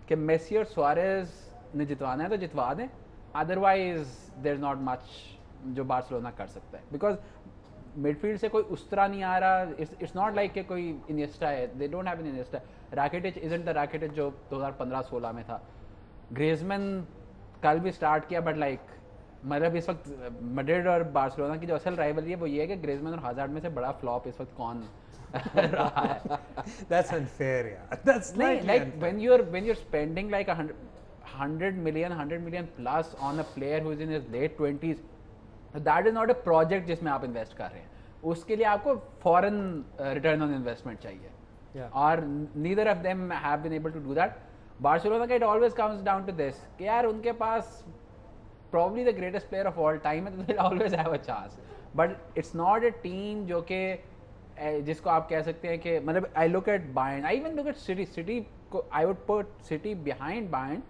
कि Messi और Suarez ने जितवाना है तो जितवा दें, otherwise there is not much जो बार्सिलोना कर सकता है, बिकॉज मिडफील्ड से कोई उस तरह नहीं आ रहा। इट्स नॉट लाइक कि कोई इनिएस्टा है, they don't have an Iniesta. Rakitic isn't the Rakitic जो 2015-16 में था। ग्रीजमैन कल भी स्टार्ट किया, बट लाइक मतलब इस वक्त मैड्रिड और बार्सिलोना की जो असल राइवलरी है वो ये है कि ग्रीजमैन और हज़ार्ड में से बड़ा फ्लॉप इस वक्त कौन रहा है। That's unfair, yeah. That's like when you're spending like 100 million plus on a player who is in his late 20s, that is not a project जिसमें आप इन्वेस्ट कर रहे हैं, उसके लिए आपको फॉरेन रिटर्न ऑन इन्वेस्टमेंट चाहिए, और neither of them have been able to do that. Barcelona का it always comes down to this कि यार उनके पास probably the greatest player of all time है, तो they'll always have a chance, but it's not a team जो कि जिसको आप कह सकते हैं कि मतलब I look at Bayern, I even look at City को I would put City behind Bayern,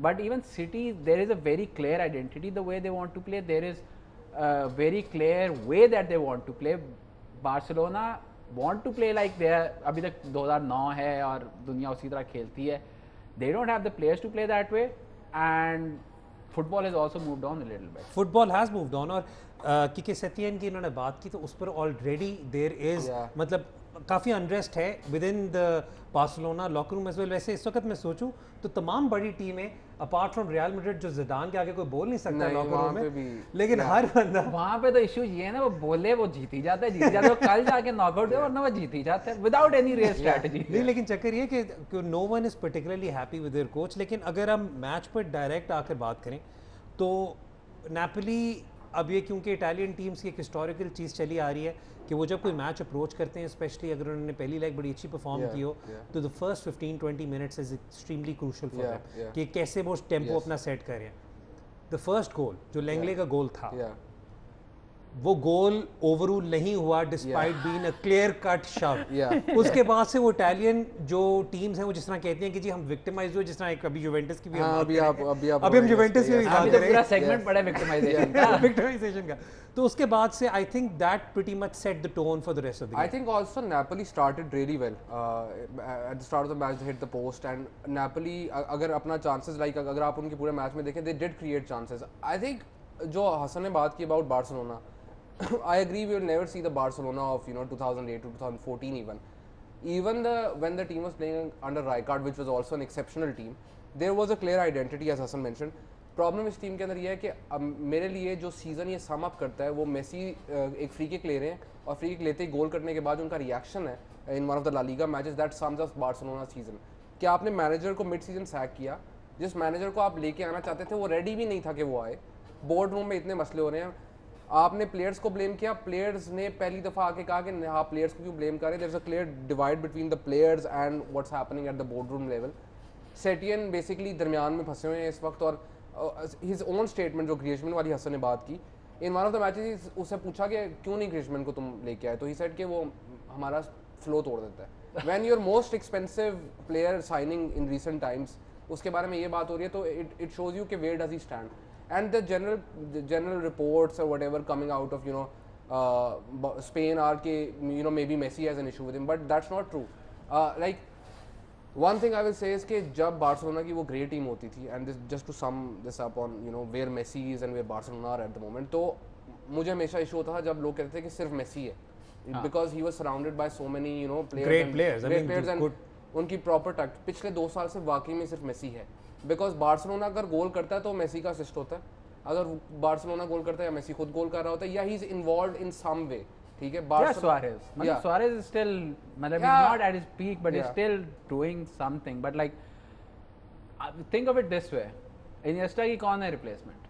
but even City there is a very clear identity the way they want to play, there is a very clear way that they want to play. Barcelona want to play like they are, अभी तक 2009 है और दुनिया उसी तरह खेलती है, they don't have the players to play that way, and football has also moved on a little bit. Football has moved on, और किके सेटियन की इन्होंने बात की तो उस पर ऑलरेडी देयर इज मतलब काफ़ी अनरेस्ट है within the Barcelona locker room as well. वैसे इस वक्त मैं सोचूं तो तमाम बड़ी टीमें अपार्ट फ्रॉम रियल मैड्रिड जो ज़िदान के आगे कोई बोल नहीं सकता लॉकर रूम में, लेकिन हर बंदा वहाँ पे तो इशू ये है ना, वो बोले वो जीत ही जाता है, वो कल जाके नॉकआउट है वरना वो जीत ही जाता है विदाउट एनी रियल स्ट्रेटजी। नहीं, लेकिन चक्कर ये कि no one is particularly happy with their coach. लेकिन अगर हम मैच पर डायरेक्ट आकर बात करें तो नापोली, अब ये क्योंकि इटालियन टीम्स की एक हिस्टोरिकल चीज़ चली आ रही है कि वो जब कोई मैच अप्रोच करते हैं, स्पेशली अगर उन्होंने पहली लेग बड़ी अच्छी परफॉर्म की हो, तो the first 15-20 minutes is extremely crucial for them कि कैसे वो टेम्पो अपना सेट करें। द फर्स्ट गोल जो लेंगले का गोल था, वो गोल ओवररूल नहीं हुआ despite being a clear cut शव। उसके बाद से वो इटालियन जो टीम्स हैं वो जिस तरह कहती हैं कि जी हम विक्टिमाइज हुए, जिस तरह कभी यूवेंटस की भी अभी हम यूवेंटस की भी बात करें, पूरा सेगमेंट पड़ा विक्टिमाइजेशन का, तो उसके बाद से आई think that pretty much set the tone for the rest of the game. I think also Napoli started really well at the start of the match. They hit the post and Napoli अगर अपना chances like अगर आप उनके पूरे match में देखें they did create chances. I think जो हसन ने बात की about Barcelona, I agree we will never see the Barcelona of 2008 to 2014 even when the team was playing under Rijkaard, which was also an exceptional team, there was a clear identity as Hassan mentioned. Problem इस team के अंदर ये है कि मेरे लिए जो season ये सम अप करता है वो मेसी एक फ्री किक ले रहे हैं और फ्री किक लेते ही गोल करने के बाद उनका रिएक्शन है in one of the La Liga matches that sums up Barcelona season. कि आपने मैनेजर को मिड सीजन सैक किया, जिस मैनेजर को आप लेके आना चाहते थे वो रेडी भी नहीं था कि वो आए, बोर्ड रूम में इतने मसले हो रहे हैं, आपने प्लेयर्स को ब्लेम किया, प्लेयर्स ने पहली दफ़ा आके कहा कि हाँ प्लेयर्स को क्यों ब्लेम कर रहे हैं, there is a clear divide between the players and what's happening at the board room level. Setien basically दरमियान में फंसे हुए हैं इस वक्त, और हिज ओन स्टेटमेंट जो ग्रीजमैन वाली हसन ने बात की in one of the matches, उससे पूछा कि क्यों नहीं ग्रीजमैन को तुम लेके आए, तो ही सेड कि वो हमारा फ्लो तोड़ देता है। When your most expensive player signing in recent times, उसके बारे में ये बात हो रही है, तो इट शोज यू कि where does he stand and the general reports और whatever coming out of Spain are के maybe Messi has an issue with him, but that's not true. Like one thing I will say is कि जब Barcelona की वो great team होती थी, and this just to sum this up on where Messi is and where Barcelona are at the moment, तो मुझे हमेशा issue होता था जब लोग कहते थे कि सिर्फ मेसी है, because he was surrounded by so many Great players. I mean, and good. उनकी प्रॉपर टैक्ट। पिछले 2 साल से वाकई में सिर्फ मेसी है, बिकॉज बार्सिलोना अगर गोल करता है तो मेसी का असिस्ट होता है, अगर बार्सिलोना गोल करता है या मेसी खुद गोल कर रहा होता है या ही इज इन्वॉल्वड इन सम वे, ठीक है। Suarez. Yeah. Suarez is still, he's not at his peak, but he's still doing something. But like, think of it this way: Iniesta की कौन है replacement?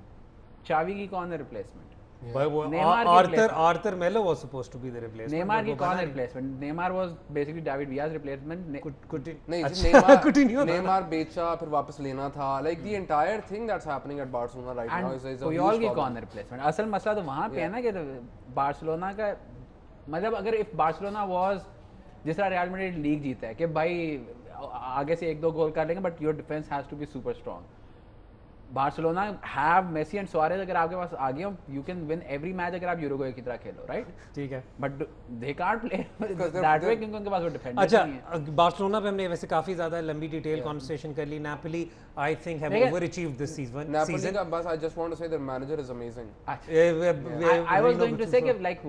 Xavi की कौन है replacement? But Neymar की Arthur replacement. Arthur Melo was supposed to be the replacement. Neymar but की वो कौन बना है नहीं। replacement? Neymar was basically David Villa's replacement. नहीं अच्छा, जी, नेमार Coutinho था ना। नेमार बेचा फिर वापस लेना था, like the entire thing that's happening at Barcelona right now And is a Puyol की कौन है replacement? असल मसला तो वहाँ पे है ना कि बार्सिलोना का मतलब, अगर इफ बार्सिलोना वाज जिस तरह रियल मैड्रिड लीग जीता है कि भाई आगे से 1-2 गोल कर लेंगे, but your defence has to be super strong. Barcelona have Messi and Suarez, अगर आपके पास आ गए हो, you can win every match अगर आप यूरुग्वे की तरह खेलो, राइट? ठीक है। But they can't play Because that way, क्योंकि उनके पास वो डिफेंडर अच्छा, नहीं है। बार्सिलोना पे हमने वैसे काफी ज्यादा लंबी डिटेल कॉन्वर्सेशन कर ली। नापोली आई थिंक हैव देखिए- over achieved this Napoli season. का बस आई जस्ट वांट टू से there manager is amazing. I was going to say कि like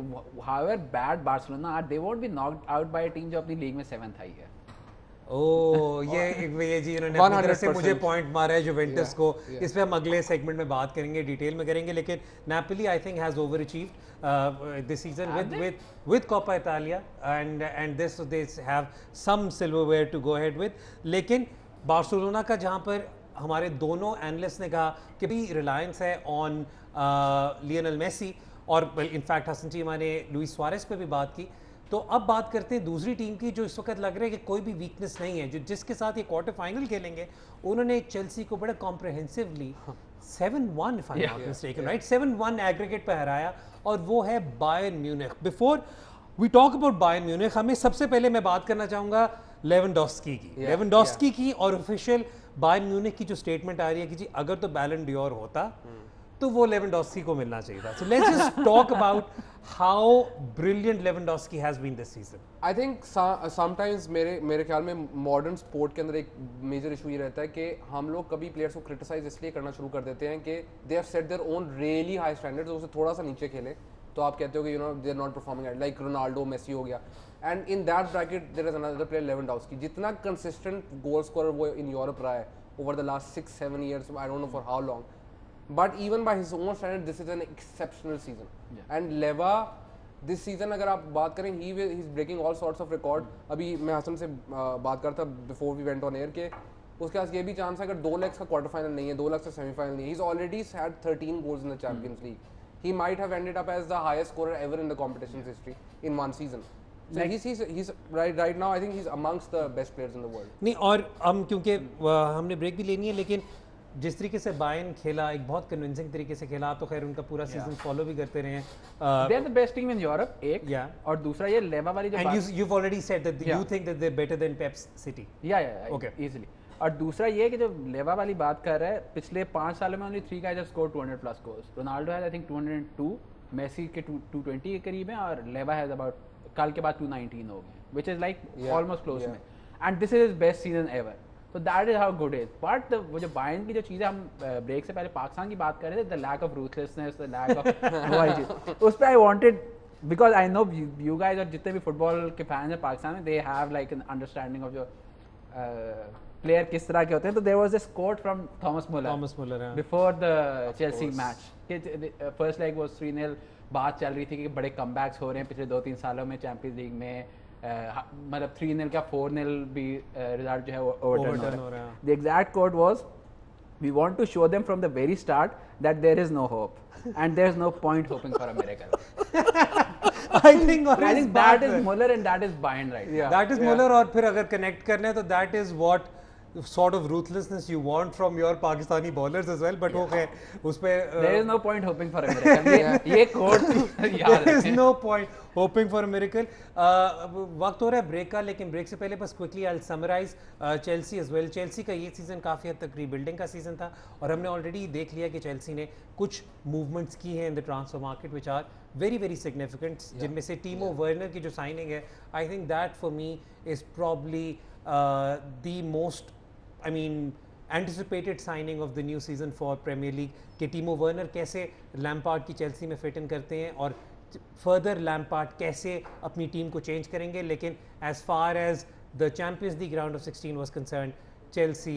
however bad Barcelona are, they won't be knocked out by a team जो अपनी league में 7th आई है। ये जी इन्होंने अपनी तरफ से 100% मुझे पॉइंट मारा है जुवेंटस को। yeah. इस पे हम अगले सेगमेंट में बात करेंगे, डिटेल में करेंगे, लेकिन Napoli I think has over achieved this season with Coppa Italia and this they have some silverware to go ahead with। लेकिन बार्सिलोना का जहाँ पर हमारे दोनों एनालिस्ट ने कहा कि भाई रिलायंस है ऑन लियोनेल मेसी, और इनफैक्ट हसन चीमा ने लुइस सुआरेज पे भी बात की। तो अब बात करते हैं दूसरी टीम की, जो इस वक्त लग रहा है कि कोई भी वीकनेस नहीं है, जो जिसके साथ ये क्वार्टर फाइनल खेलेंगे। उन्होंने चेल्सी को बड़ा comprehensively 7-1 if I am not mistaken, right, 7-1 aggregate पे हराया, और वो है Bayern Munich. Before we talk about Bayern Munich, हमें सबसे पहले मैं बात करना चाहूँगा लेवेंडोस्की की। लेवेंडोस्की की और ऑफिशियल बायर्न म्यूनिख की जो स्टेटमेंट आ रही है कि जी अगर तो बैलन डियोर होता तो वो लेवेंडोस्की को मिलना चाहिए था। So let's just talk about how brilliant Lewandowski has been this season. I think sometimes मेरे ख्याल में मॉडर्न स्पोर्ट के अंदर एक मेजर इशू ये रहता है कि हम लोग कभी प्लेयर्स को क्रिटिसाइज इसलिए करना शुरू कर देते हैं कि they have set their own really high standards, उससे थोड़ा सा नीचे खेले तो आप कहते हो कि they are not performing at, like Ronaldo Messi हो गया, and in that bracket there is another player Lewandowski. जितना कंसिस्टेंट गोल स्कोरर वो इन यूरोप रहा है over the last 6-7 years, I don't know for how long, but even by his own standard this is an exceptional season। and Leva this season अगर आप बात करें he's breaking all sorts of record। अभी मैं हसन से बात करता before we went on air के उसके पास ये भी चांस है अगर 2 lakhs का क्वार्टर फाइनल नहीं है, 2 lakhs का सेमीफाइनल नहीं है, he's already had 13 goals in the Champions League। he might have ended up as the highest scorer ever in the competition's history in one season। so he's right now I think he's amongst the best players in the world। नहीं, और हम क्योंकि हमने break भी लेनी है, लेकिन जिस तरीके से बायर्न खेला, एक बहुत कन्विंसिंग तरीके से खेला। आप तो खैर उनका पूरा सीजन फॉलो भी करते रहे हैं। They are the best team in Europe, एक। और दूसरा ये लेवा वाली जो and you've already said that you think that they're better than Pep City। yeah Okay. easily। और दूसरा ये कि जो लेवा वाली बात कर रहा है, पिछले 5 सालों में only 3 guys have scored 200+ goals। Ronaldo है I think 202, मेसी के 220 के करीब है, और लेवा है about कल के बाद 219 हो गए, which is like almost close में। and this is his best season ever। So that is how good it is। But वो जो बायर्न की जो चीज़ें हम ब्रेक से पहले पाकिस्तान की बात कर रहे थे, the lack of ruthlessness, the lack of वो वाली चीज़, उस पर I wanted, because I know you guys और जितने भी फुटबॉल के फैंस हैं पाकिस्तान में, they have like an understanding of जो प्लेयर किस तरह के होते हैं। तो there was this quote from Thomas Muller before the Chelsea match कि first leg was 3-0, बात चल रही थी कि बड़े कमबैक्स हो रहे हैं पिछले 2-3 सालों में चैंपियंस लीग में, मतलब 3-0 का 4-0 भी रिजल्ट जो है वो ओवरटर्न हो रहा है। The exact quote was we want to show them from the very start that there is no hope and there is no point hoping for a miracle. I think that is Muller and that is Bayern right now. That is Muller, और फिर अगर connect करना है तो that is what sort of ruthlessness you want from your Pakistani bowlers as well. But वो है उस पे there is no point hoping for a miracle. ये quote याद there is no point hoping for a miracle. वक्त हो रहा है ब्रेक का, लेकिन ब्रेक से पहले बस quickly I'll summarize Chelsea as well. Chelsea का ये सीजन काफ़ी हद तक रीबिल्डिंग का सीजन था और हमने ऑलरेडी देख लिया कि Chelsea ने कुछ मूवमेंट्स की हैं in the transfer market which are very very significant, जिनमें से टीमो वर्नर की जो साइनिंग है, I think that for me is probably the most anticipated signing of the new season for Premier League कि टीमो Werner कैसे Lampard की Chelsea में fit in करते हैं और फर्दर लैम्पार्ड कैसे अपनी टीम को चेंज करेंगे. लेकिन as far as the Champions League round of 16 was concerned, Chelsea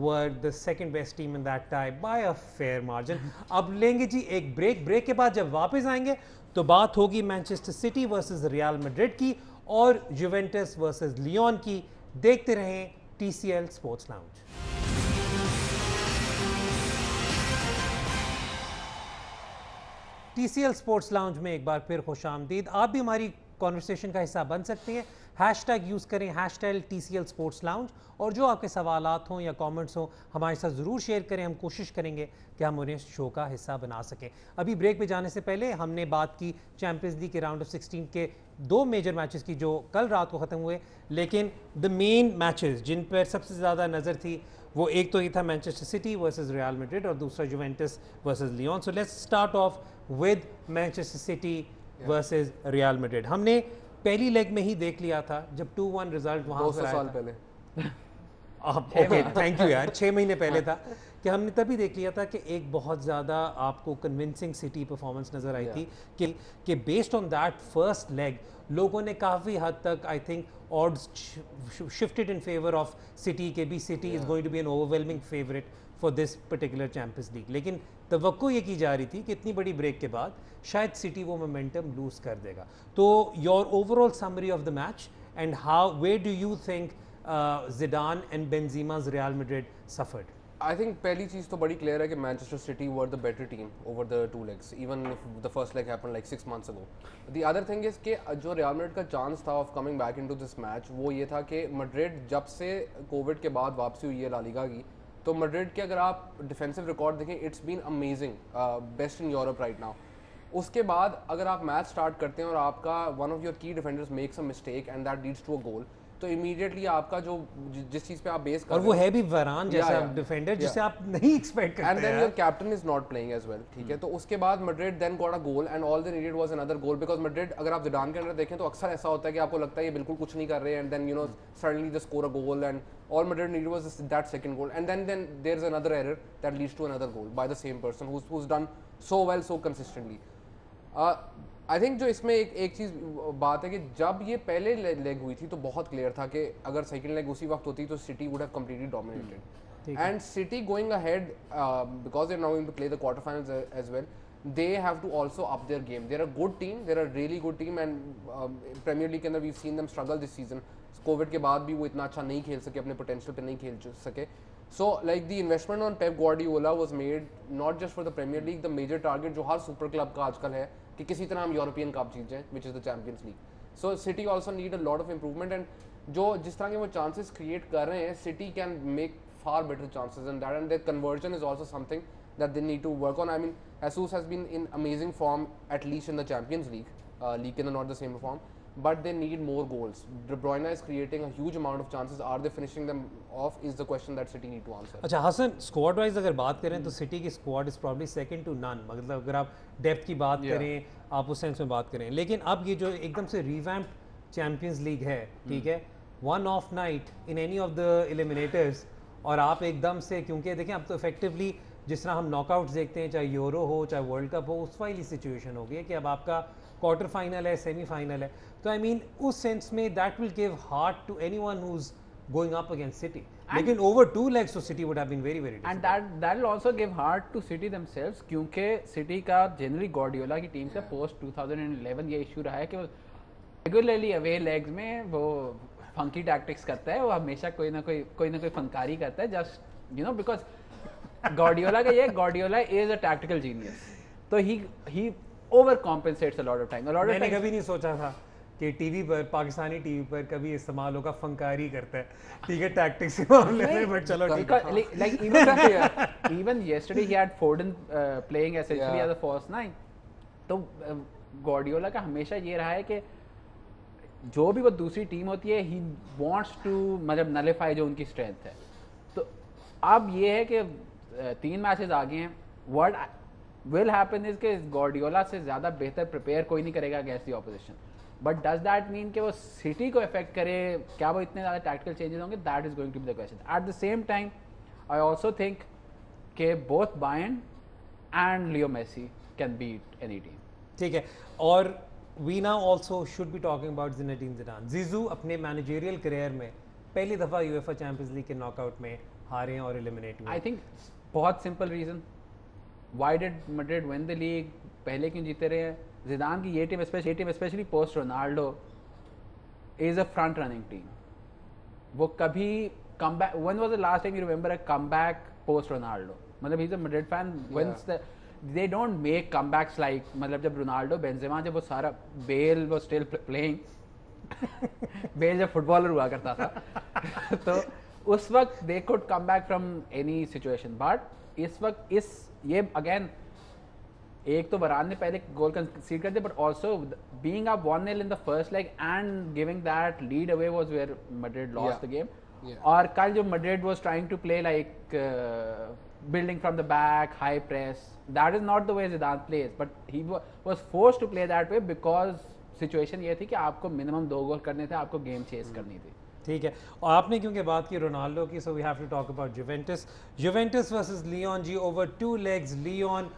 were the second best team in that tie by a fair margin. अब लेंगे जी एक ब्रेक के बाद जब वापस आएंगे तो बात होगी Manchester city versus real Madrid की और जुवेंटस वर्सेस लियोन की. देखते रहें TCL sports lounge. TCL sports lounge में एक बार फिर खुशामदीद. आप भी हमारी कॉन्वर्सेशन का हिस्सा बन सकते हैं. हैशटैग यूज़ करें #TCL स्पोर्ट्स लाउंज और जो आपके सवालात हों या कमेंट्स हों हमारे साथ ज़रूर शेयर करें. हम कोशिश करेंगे कि हम उन्हें शो का हिस्सा बना सकें. अभी ब्रेक पे जाने से पहले हमने बात की चैम्पियंस लीग के राउंड ऑफ 16 के दो मेजर मैचेस की जो कल रात को ख़त्म हुए, लेकिन द मेन मैचेस जिन पर सबसे ज़्यादा नज़र थी वो एक तो ये था Manchester city versus real Madrid और दूसरा Juventus versus Leone. So let's start off with Manchester city versus real Madrid. हमने पहली लेग में ही देख लिया था जब 2-1 रिजल्ट वहाँ 200 साल पहले. ओके थैंक यू यार, 6 महीने पहले था कि हमने तभी देख लिया था कि एक बहुत ज़्यादा आपको कन्विंसिंग सिटी परफॉर्मेंस नज़र आई थी कि based on that first leg लोगों ने काफ़ी हद तक I think odds shifted in favour of City के भी City is going to be an overwhelming favourite for this particular Champions League. लेकिन तवक्को ये की जा रही थी कि इतनी बड़ी ब्रेक के बाद शायद सिटी वो मोमेंटम लूज कर देगा. तो your overall summary of the match and how where do you think Zidane and Benzema's Real Madrid suffered? I think पहली चीज़ तो बड़ी क्लियर है कि Manchester City were the better team over the two legs, even if the first leg happened like 6 months ago. The other thing is कि जो Real Madrid का chance था of coming back into this match वो ये था कि Madrid जब से कोविड के बाद वापसी हुई है ला लीगा की, तो Madrid के अगर आप डिफेंसिव रिकॉर्ड देखें it's been amazing, best in Europe right now. उसके बाद अगर आप मैच स्टार्ट करते हैं और आपका one of your key defenders makes a mistake and that leads to a goal, तो इमीडिएटली आपका जो जिस चीज पे आप बेस कर और वो है भी वरान जैसा डिफेंडर जिसे आप नहीं एक्सपेक्ट करते हैं, and then your captain is not playing as well. ठीक है, तो उसके बाद Madrid then got a goal and all they needed was another goal because Madrid अगर आप जिडान के अंदर देखें तो अक्सर ऐसा होता है कि आपको लगता है ये बिल्कुल कुछ नहीं कर रहे and then you know suddenly they score a goal and all Madrid needed was that second goal and then there's another error that leads to another goal by the same person who's done so well so consistently. I think जो इसमें एक चीज़ बात है कि जब ये पहले leg हुई थी तो बहुत क्लियर था कि अगर सेकंड लेग उसी वक्त होती तो City would have completely dominated and City going ahead because they are now going to play the quarter finals as well. They have to also up their game. They're a good team. They're a really good team. And Premier League के अंदर we've seen them struggle this season. Covid के बाद भी वो इतना अच्छा नहीं खेल सके, अपने पोटेंशियल पे नहीं खेल सके. So like the investment on Pep Guardiola was made not just for the Premier League. The major target जो हर सुपर क्लब का आजकल है कि किसी तरह हम यूरोपियन कप जीत जाएं, which is the Champions League. So City also need a lot of improvement and जो जिस तरह के वो chances create कर रहे हैं, City can make far better chances than that and their conversion is also something that they need to work on. I mean, Jesus has been in amazing form at least in the Champions League. League is not the same form, but they need more goals. De Bruyne is creating a huge amount of chances. Are they finishing them off? Is the question that City need to answer. अच्छा Hasan, squad wise अगर बात करें तो City की squad is probably second to none. मतलब अगर आप depth की बात करें, आप उस सेंस में बात करें, लेकिन अब ये जो एकदम से रिवैम्प्ड चैंपियंस लीग है, ठीक है, one of night in any of the eliminators और आप एकदम से, क्योंकि देखें अब तो इफेक्टिवली जिस तरह हम नॉकआउट्स देखते हैं, चाहे यूरो हो चाहे वर्ल्ड कप हो, उस वाली सिचुएशन हो गई है कि अब आपका क्वार्टर फाइनल है, सेमीफाइनल है. तो आई मीन उस सेंस में that will give heart to anyone who is going up against City. लेकिन ओवर 2 legs तो City would have been very very and that will also give heart to City themselves, क्योंकि City का generally Guardiola की team से post 2011 ये issue रहा है कि वो रेगुलरली अवे लेग्स में वो फंकी टैक्टिक्स करता है, वो हमेशा कोई ना कोई फनकारी करता है, just you know because Guardiola का ये Guardiola is a tactical genius. तो he overcompensates a lot of time. मैंने कभी नहीं सोचा था कि टीवी पर, पाकिस्तानी टीवी पर कभी इस्तेमाल होगा फंकारी करता है, ठीक है, टैक्टिक्स के मामले में, बट चलो ठीक है। Like even yesterday he had Foden playing essentially as a false nine. तो Guardiola का हमेशा ये रहा है कि जो भी वो दूसरी टीम होती है he wants to मतलब nullify जो उनकी स्ट्रेंथ है। तो अब ये है कि 3 मैचेस आगे हैं, what will happen is कि Guardiola से ज़्यादा बेहतर प्रिपेयर कोई नहीं करेगा against the opposition, but does that mean कि वो सिटी को इफेक्ट करे, क्या वो इतने ज़्यादा टैक्टिकल चेंजेस होंगे, that is going to be the question. At the same time I also think कि both Bayern and Leo Messi can beat any team. ठीक है, और we now also should be talking about Zinedine Zidane. Zizou अपने managerial career में पहली दफ़ा UEFA Champions League के knockout में हारे हैं और एलिमिनेट हुए। आई थिंक बहुत simple reason, why did Madrid win the league, पहले क्यों जीते रहे हैं? जिदान की ये team specially post Ronaldo is a front running team. वो कभी come back, when was the last time you remember a come back post Ronaldo? मतलब he is a Madrid fan, whence the they don't make comebacks like, मतलब जब Ronaldo, Benzema, जब वो सारा, Bale वो still playing Bale जब footballer हुआ करता था तो उस वक्त they could come back from any situation, but इस वक्त ये अगेन, एक तो वरान ने पहले गोल कंसीड कर दिया, but also being up 1-0 in the first leg and giving that lead away was where Madrid lost the game. और कल जो Madrid was trying to play like building from the back, high press, that is not the way Zidane plays, but he was forced to play that way because situation ये थी कि आपको minimum 2 गोल करने थे, आपको गेम चेस करनी थी। ठीक है, और आपने क्योंकि बात की रोनाल्डो की, so we have to talk about Juventus versus Lyon जी। Over 2 legs Lyon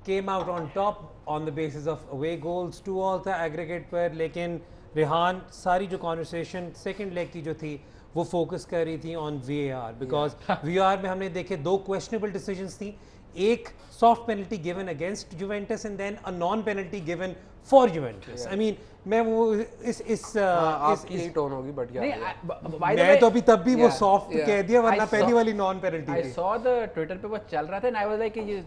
came out on top on the basis of away goals, 2-2 था एग्रीगेट पर, लेकिन रेहान सारी जो कॉन्वर्सेशन सेकंड लेग की जो थी वो फोकस कर रही थी ऑन VAR, बिकॉज VAR में हमने देखे 2 क्वेश्चनेबल डिसीजंस थी, एक soft penalty given against Juventus and then a non penalty given for Juventus. I mean मैं वो आपकी यही टोन होगी, बट मैं तो अभी तब भी वो सॉफ्ट कह दिया, वरना पहली वाली नॉन पेनल्टी थी। आई सॉ द ट्विटर पे वो चल रहा था एंड आई वाज लाइक कि ये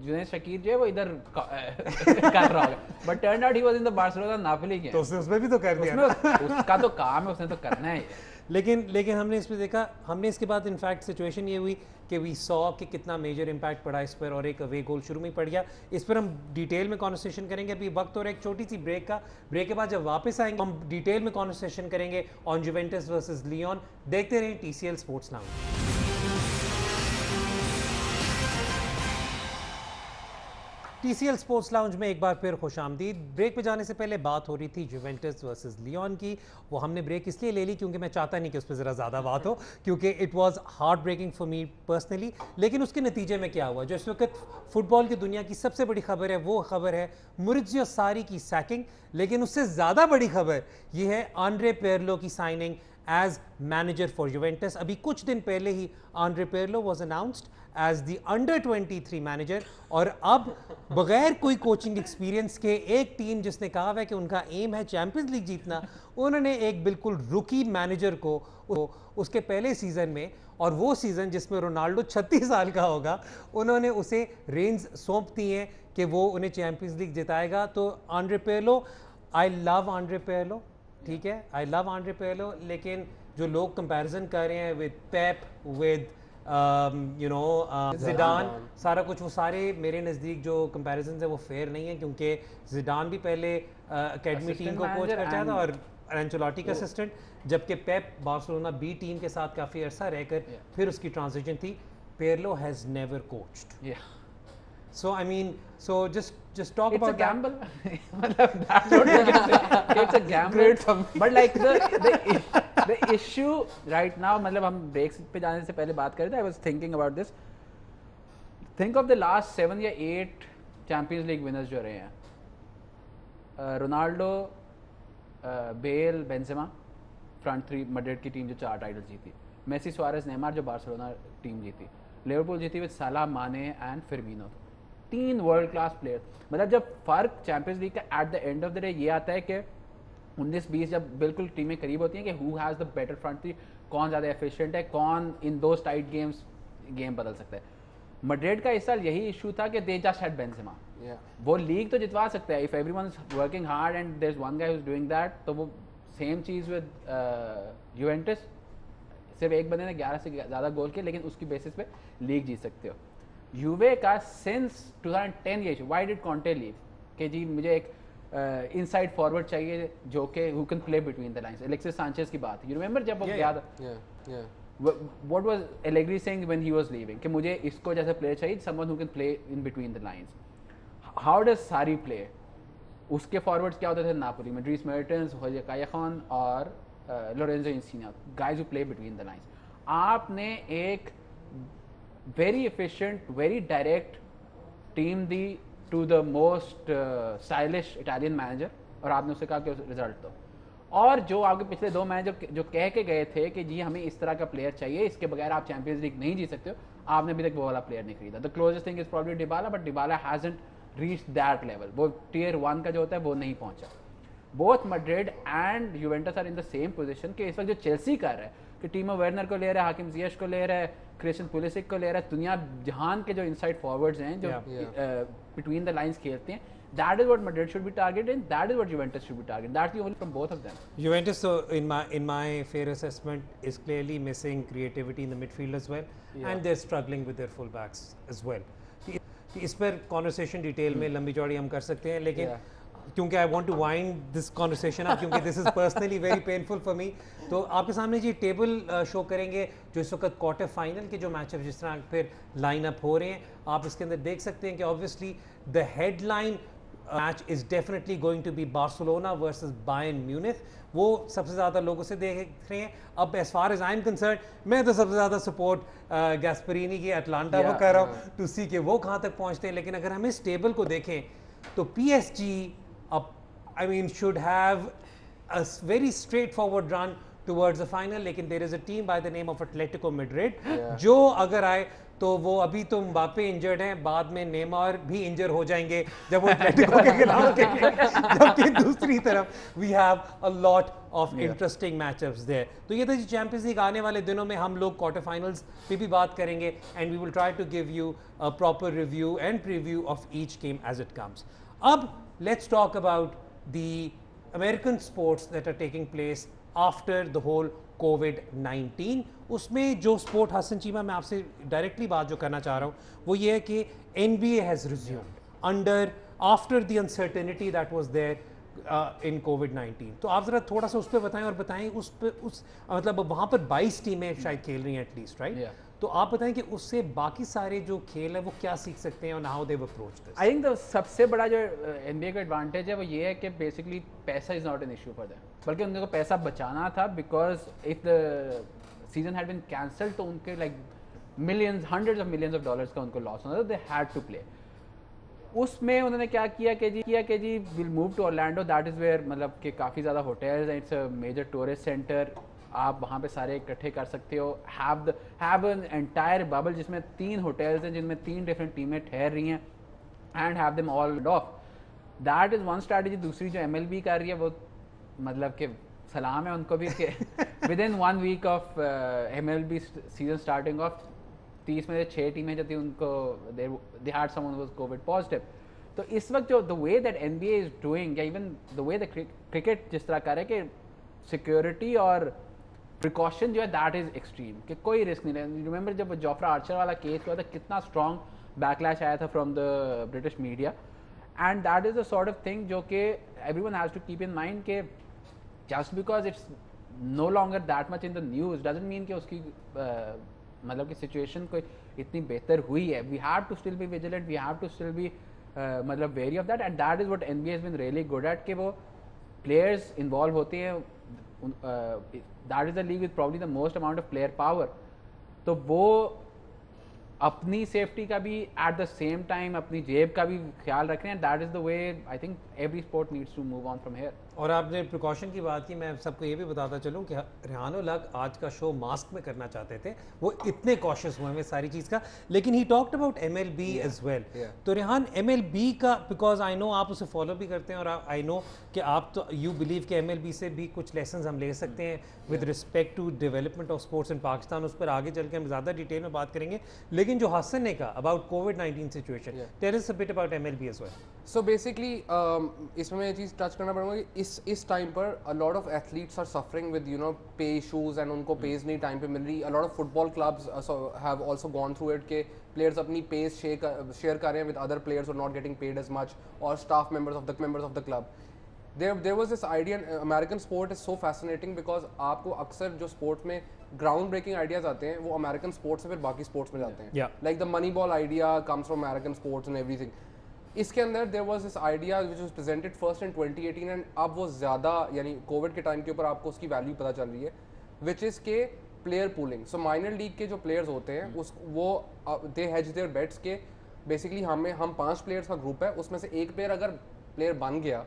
जुनैद शकीर जो है वो इधर कर रहा होगा, but turn out he was in the Barcelona Napoli game. तो उसमें भी तो कर दिया, उसका तो काम है, उसने तो करना है। लेकिन हमने इस पे देखा, हमने इसके बाद इनफैक्ट सिचुएशन ये हुई कि वी सॉ कि कितना मेजर इम्पैक्ट पड़ा इस पर, और एक अवे गोल शुरू में ही पड़ गया। इस पर हम डिटेल में कॉन्वर्सेशन करेंगे अभी वक्त, और एक छोटी सी ब्रेक का, ब्रेक के बाद जब वापस आएंगे हम डिटेल में कॉन्वर्सेशन करेंगे ऑन जुवेंटस वर्सेस लियोन। देखते रहिए TCL sports lounge. TCL sports lounge में एक बार फिर खुशामदीद। ब्रेक पे जाने से पहले बात हो रही थी जुवेंटस वर्सेस लियोन की, वो हमने ब्रेक इसलिए ले ली क्योंकि मैं चाहता नहीं कि उस पर ज़रा ज़्यादा बात हो, क्योंकि it was heart breaking for me personally. लेकिन उसके नतीजे में क्या हुआ, जो इस वक्त फुटबॉल की दुनिया की सबसे बड़ी खबर है, वो खबर है माउरिज़ियो सारी की सैकिंग। लेकिन उससे ज़्यादा बड़ी खबर ये है आंद्रे पिर्लो की signing as manager for Juventus. अभी कुछ दिन पहले ही Andrea Pirlo was announced as the under 23 manager, और अब बगैर कोई कोचिंग एक्सपीरियंस के एक टीम जिसने कहा है कि उनका एम है चैंपियंस लीग जीतना, उन्होंने एक बिल्कुल रुकी मैनेजर को उसके पहले सीजन में, और वो सीजन जिसमें रोनाल्डो 36 साल का होगा, उन्होंने उसे रेंज सौंप दी हैं कि वो उन्हें चैंपियंस लीग जिताएगा। तो Andrea Pirlo, I love Andrea Pirlo, ठीक है, आई लव आंद्रे पिर्लो, लेकिन जो लोग कंपैरिजन कर रहे हैं विद पेप, विद ज़िडान, सारा कुछ, वो सारे मेरे नज़दीक जो कंपैरिजन है वो फेयर नहीं है, क्योंकि ज़िडान भी पहले अकेडमी टीम को कोच करता था और एंचेलोटी का असिस्टेंट, जबकि पेप बार्सिलोना बी टीम के साथ काफ़ी अरसा रहकर फिर उसकी ट्रांजिशन थी। Pirlo has never coached, so I mean, so just talk it's about a gamble. That's what you can say. It's a gamble. But like the issue right now, मतलब हम ब्रेक पे जाने से पहले बात कर रहे थे, I was thinking about this. Think of the last 7 या 8 Champions League winners जो रहे हैं, Ronaldo, Bale, Benzema, front 3 Madrid की टीम जो 4 टाइटल जीती, मेसी, सुआरेज, नेमार जो बार्सिलोना टीम जीती, लिवरपूल जीती with Salah, Mane and Firmino, 3 world class player. मतलब जब फर्क चैंपियंस लीग का at the end of the day ये आता है कि 19-20 जब बिल्कुल टीमें करीब होती हैं कि who has the better front three, कौन ज़्यादा एफिशिएंट है, कौन in those tight games game बदल सकता है। मैड्रिड का इस साल यही इशू था कि दे जस्ट हैड बेंजेमा। वो लीग तो जितवा सकता है if everyone is working hard and there is one guy who is doing that. तो वो सेम चीज़ विद यूवेंटस, सिर्फ एक बंदे ने 11 से ज़्यादा गोल किए लेकिन उसकी बेसिस पे लीग जीत सकते हो। यूवे का सिंस 2010 ये issue, why did Conte leave, कि जी मुझे एक इनसाइड फॉरवर्ड चाहिए जो कि who can play between the lines. Alexis Sanchez की बात, यू रिमेंबर जब वो गया था, what was Allegri saying when he was leaving कि मुझे इसको जैसा प्लेयर चाहिए, someone who can play in between the lines. How does Sarri play? उसके फॉरवर्ड्स क्या होते थे नापोली में? ड्रीस मेर्टेंस, होजे कायाखान और Lorenzo इंसिना, guys who play between the lines. आपने एक very efficient, very direct team the to the most stylish Italian manager और आपने उससे कहा कि रिजल्ट दो। और जो आपके पिछले 2 मैच जो कह के गए थे कि जी हमें इस तरह का प्लेयर चाहिए, इसके बगैर आप चैंपियंस लीग नहीं जीत सकते हो, आपने अभी तक वो वाला प्लेयर नहीं खरीदा। The closest thing is probably Dybala, but Dybala hasn't reached that level. वो टियर 1 का जो होता है वो नहीं पहुंचा। Both Madrid and Juventus are in the same position कि इस वक्त जो चेल्सी कर रहा है कि टीमो वेर्नर को ले रहा है, हाकिम जियश को ले रहा है, क्रिस्टियन पुलिसिक को ले रहा है, दुनिया जहान के जो इनसाइड फॉरवर्ड्स हैं जो बिटवीन द लाइंस खेलते हैं, that is what Madrid should be targeting, that is what Juventus should be targeting. That's the only from both of them. Juventus, so in my fair assessment, is clearly missing creativity in the midfield as well, and they're struggling with their fullbacks as well. कि इस पर conversation detail में लंबी चौड़ी हम कर सकते हैं, लेकिन क्योंकि I want to wind this conversation up, क्योंकि this is personally very painful for me. तो आपके सामने जी टेबल शो करेंगे जो इस वक्त क्वार्टर फाइनल के जो मैचअप जिस तरह फिर लाइन अप हो रहे हैं, आप इसके अंदर देख सकते हैं कि obviously the headline match is definitely going to be Barcelona versus Bayern Munich. वो सबसे ज़्यादा लोगों से देख रहे हैं। अब as far as I am concern, मैं तो सबसे ज़्यादा सपोर्ट गैस्परीनी की अटलांटा को कर रहा हूँ टू सी कि वो कहाँ तक पहुँचते हैं। लेकिन अगर हम इस टेबल को देखें तो PSG अब I mean should have a very straight forward run towards the final, लेकिन there is a team by the name of Atletico Madrid जो अगर आए तो वो अभी तो म्बाप्पे इंजर्ड हैं, बाद में नेमार भी इंजर हो जाएंगे जब वो एटलेटिको के खिलाफ खेलेंगे, जबकि दूसरी तरफ we have a lot of interesting matchups there. तो ये था जी चैंपियंस लीग। आने वाले दिनों में हम लोग क्वार्टर फाइनल्स पे भी बात करेंगे and we will try to give you a proper review and preview of each game as it comes. अब let's talk about the American sports that are taking place after the whole कोविड-19। उसमें जो sport, Hasan Cheema मैं आपसे directly बात जो करना चाह रहा हूँ वो ये है कि NBA has resumed under after the uncertainty that was there in कोविड-19। तो आप ज़रा थोड़ा सा उस पर बताएं और बताएं उस मतलब वहाँ पर 22 टीमें शायद खेल रही हैं एटलीस्ट, राइट? तो आप बताएं कि उससे बाकी सारे जो खेल है वो क्या सीख सकते हैं और how they approach this. I think सबसे बड़ा जो NBA का एडवांटेज है वो ये है कि बेसिकली पैसा is not an issue for them, बल्कि उनको पैसा बचाना था because if the season had been cancelled तो उनके like millions, hundreds of millions of dollars का उनको लॉस होना था, दे हैड टू प्ले। उसमें उन्होंने क्या किया कि जी will move to Orlando, that is where मतलब कि काफ़ी ज़्यादा होटल्स हैं, it's a major tourist centre, आप वहाँ पे सारे इकट्ठे कर सकते हो। हैव एन एंटायर बबल जिसमें 3 होटल्स हैं जिनमें 3 डिफरेंट टीमें ठहर रही हैं and have them all of. That is one strategy. दूसरी जो MLB कर रही है वो मतलब कि सलाम है उनको भी कि within 1 week of MLB season starting of 30 में से 6 टीमें जो थी उनको they had someone who was COVID positive. तो इस वक्त जो the way that NBA is doing या even the way the cricket जिस तरह कर रहा है कि सिक्योरिटी और प्रिकॉशन जो है दैट इज एक्सट्रीम, कि कोई रिस्क नहीं ले। रिमेंबर जब जोफ्रा आर्चर वाला केस हुआ था कितना स्ट्रॉन्ग बैकलैश आया था from the British media, and that is the sort of thing जो कि everyone has to keep in mind के just because it's no longer that much in the news doesn't mean कि उसकी मतलब कि situation कोई इतनी बेहतर हुई है। We have to still be vigilant, we have to still be मतलब wary of that, and that is what NBA has been really good at कि वो प्लेयर्स इन्वॉल्व होते हैं। That is the league with probably the most amount of player power. तो वो अपनी safety का भी एट द सेम टाइम अपनी जेब का भी ख्याल रख रहे हैं। That is the way I think every sport needs to move on from here. और आपने प्रिकॉशन की बात की, मैं सबको ये भी बताता चलूं कि रेहान उल हक आज का शो मास्क में करना चाहते थे, वो इतने कॉशियस हुए हैं सारी चीज़ का, लेकिन he talked about MLB as well. तो रेहान MLB का, बिकॉज आई नो आप उसे फॉलो भी करते हैं और आई नो कि आप तो यू बिलीव कि MLB से भी कुछ लेसन हम ले सकते हैं with respect to development of sports in Pakistan. उस पर आगे चल के हम ज़्यादा डिटेल में बात करेंगे, लेकिन जो हसन ने कहा अबाउट कोविड-19 situation, tell us a bit about MLB as well. So basically इसमें मैं ये चीज़ टच करना पड़ूंगा कि इस टाइम पर a lot of athletes are suffering with pay issues and उनको pays नहीं टाइम पे मिल रही। a lot of football clubs have also gone through it के players अपनी pays share कर रहे हैं with other players who are not getting paid as much or staff members of the club। There was this idea, American sport is so fascinating because आपको अक्सर जो sport में ground breaking ideas आते हैं वो American sports से फिर बाकी sports में जाते हैं। Like the Moneyball idea comes from American sports and everything। इसके अंदर there was this idea which was presented first in 2018 and अब वो ज़्यादा यानी कोविड के टाइम के ऊपर आपको उसकी वैल्यू पता चल रही है, which is के प्लेयर पूलिंग। सो माइनर लीग के जो प्लेयर्स होते हैं वो दे हेज देयर बेट्स के बेसिकली हम 5 प्लेयर्स का ग्रुप है, उसमें से एक प्लेयर अगर प्लेयर बन गया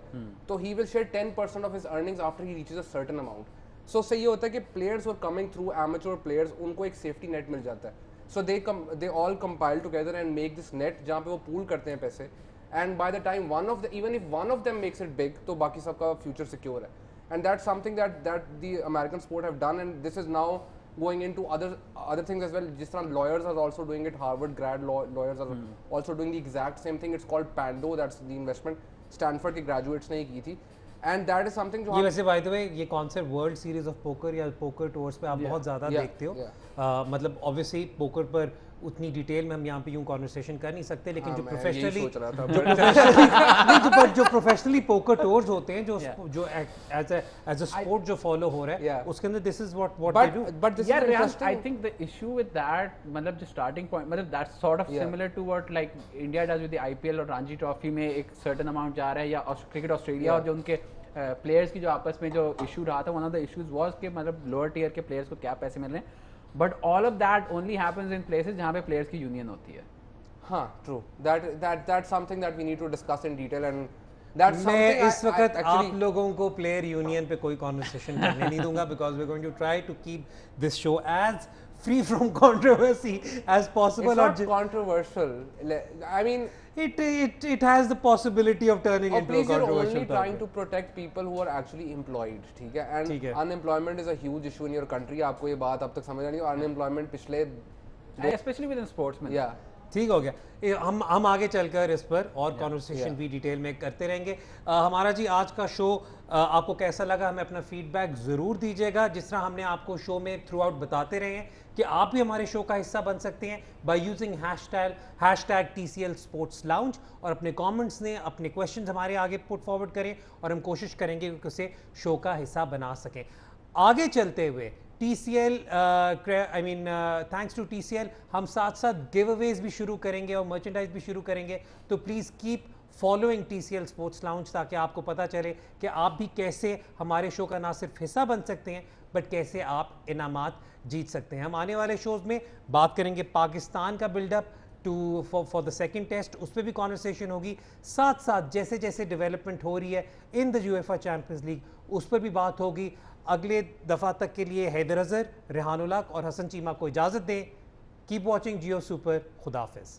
तो he will share 10% of his earnings after he reaches a certain amount. So उससे ये होता है कि प्लेयर्स और कमिंग थ्रू एमेच्योर प्लेयर्स उनको एक सेफ्टी नेट मिल जाता है। So they all compile together and make this net जहाँ पे वो पूल करते हैं पैसे, and by the time even if one of them makes it big तो बाकी सबका future secure है। and that's something that the American sport have done and this is now going into other things as well। जिस तरह lawyers are also doing it, Harvard grad lawyers are also doing the exact same thing। it's called Pando, that's the investment Stanford के graduates ने ही की थी and that is something जो ये वैसे by the way ये concept world series of poker या poker tours पे आप बहुत ज़्यादा देखते हो। मतलब ऑब्वियसली पोकर पर उतनी डिटेल में हम यहाँ पे यूं कॉन्वर्सेशन कर नहीं सकते, लेकिन जो प्रोफेशनली पोकर टूर्स होते हैं जो एज अ स्पोर्ट जो फॉलो हो रहा है उसके अंदर this is what they do. But I think the issue with that, मतलब जो स्टार्टिंग पॉइंट, मतलब that's sort of similar to what like India does with the IPL और रणजी ट्रॉफी में एक सर्टेन अमाउंट जा रहा है, या क्रिकेट ऑस्ट्रेलिया और जो उनके प्लेयर्स की जो आपस में जो इशू रहा था, one of the issues was कि मतलब लोअर टियर के प्लेयर्स को क्या पैसे मिल रहे हैं, but all of that only happens in places जहाँ पे प्लेयर्स की यूनियन होती है। हाँ, true, that's something that we need to discuss in detail and that's मैं something इस वक्त आप लोगों को प्लेयर यूनियन पे कोई कॉन्वर्सेशन करने नहीं दूंगा because we are going to try to keep this show as free from controversy as possible। It's not controversial, I mean it has the possibility of turning into a controversial you're only topic। trying to protect people who are actually employed, ठीक है, and unemployment is a huge issue in your country। आपको ये बात अब तक समझ आ नहीं, unemployment पिछले especially within sportsmen। yeah, ठीक हो गया। हम आगे चलकर इस पर और कॉन्वर्सेशन भी डिटेल में करते रहेंगे। हमारा जी आज का शो आपको कैसा लगा, हमें अपना फीडबैक ज़रूर दीजिएगा। जिस तरह हमने आपको शो में थ्रू आउट बताते रहे हैं कि आप भी हमारे शो का हिस्सा बन सकते हैं by using hashtag TCL Sports Lounge और अपने कमेंट्स ने अपने क्वेश्चंस हमारे आगे पुट फॉरवर्ड करें और हम कोशिश करेंगे कि उसे शो का हिस्सा बना सकें। आगे चलते हुए TCL थैंक्स टू TCL हम साथ साथ गिव अवेज भी शुरू करेंगे और मर्चेंडाइज भी शुरू करेंगे, तो please keep following TCL Sports Lounge ताकि आपको पता चले कि आप भी कैसे हमारे शो का ना सिर्फ हिस्सा बन सकते हैं बट कैसे आप इनामात जीत सकते हैं। हम आने वाले शोज़ में बात करेंगे पाकिस्तान का buildup for the second test, उस पर भी कॉन्वर्सेशन होगी। साथ साथ जैसे जैसे डेवलपमेंट हो रही है in the UEFA champions league उस पर भी बात होगी। अगले दफ़ा तक के लिए हैदर अज़हर, रेहान उल हक और हसन चीमा को इजाज़त दें। कीप वॉचिंग जियो सुपर। खुदा हाफिज़।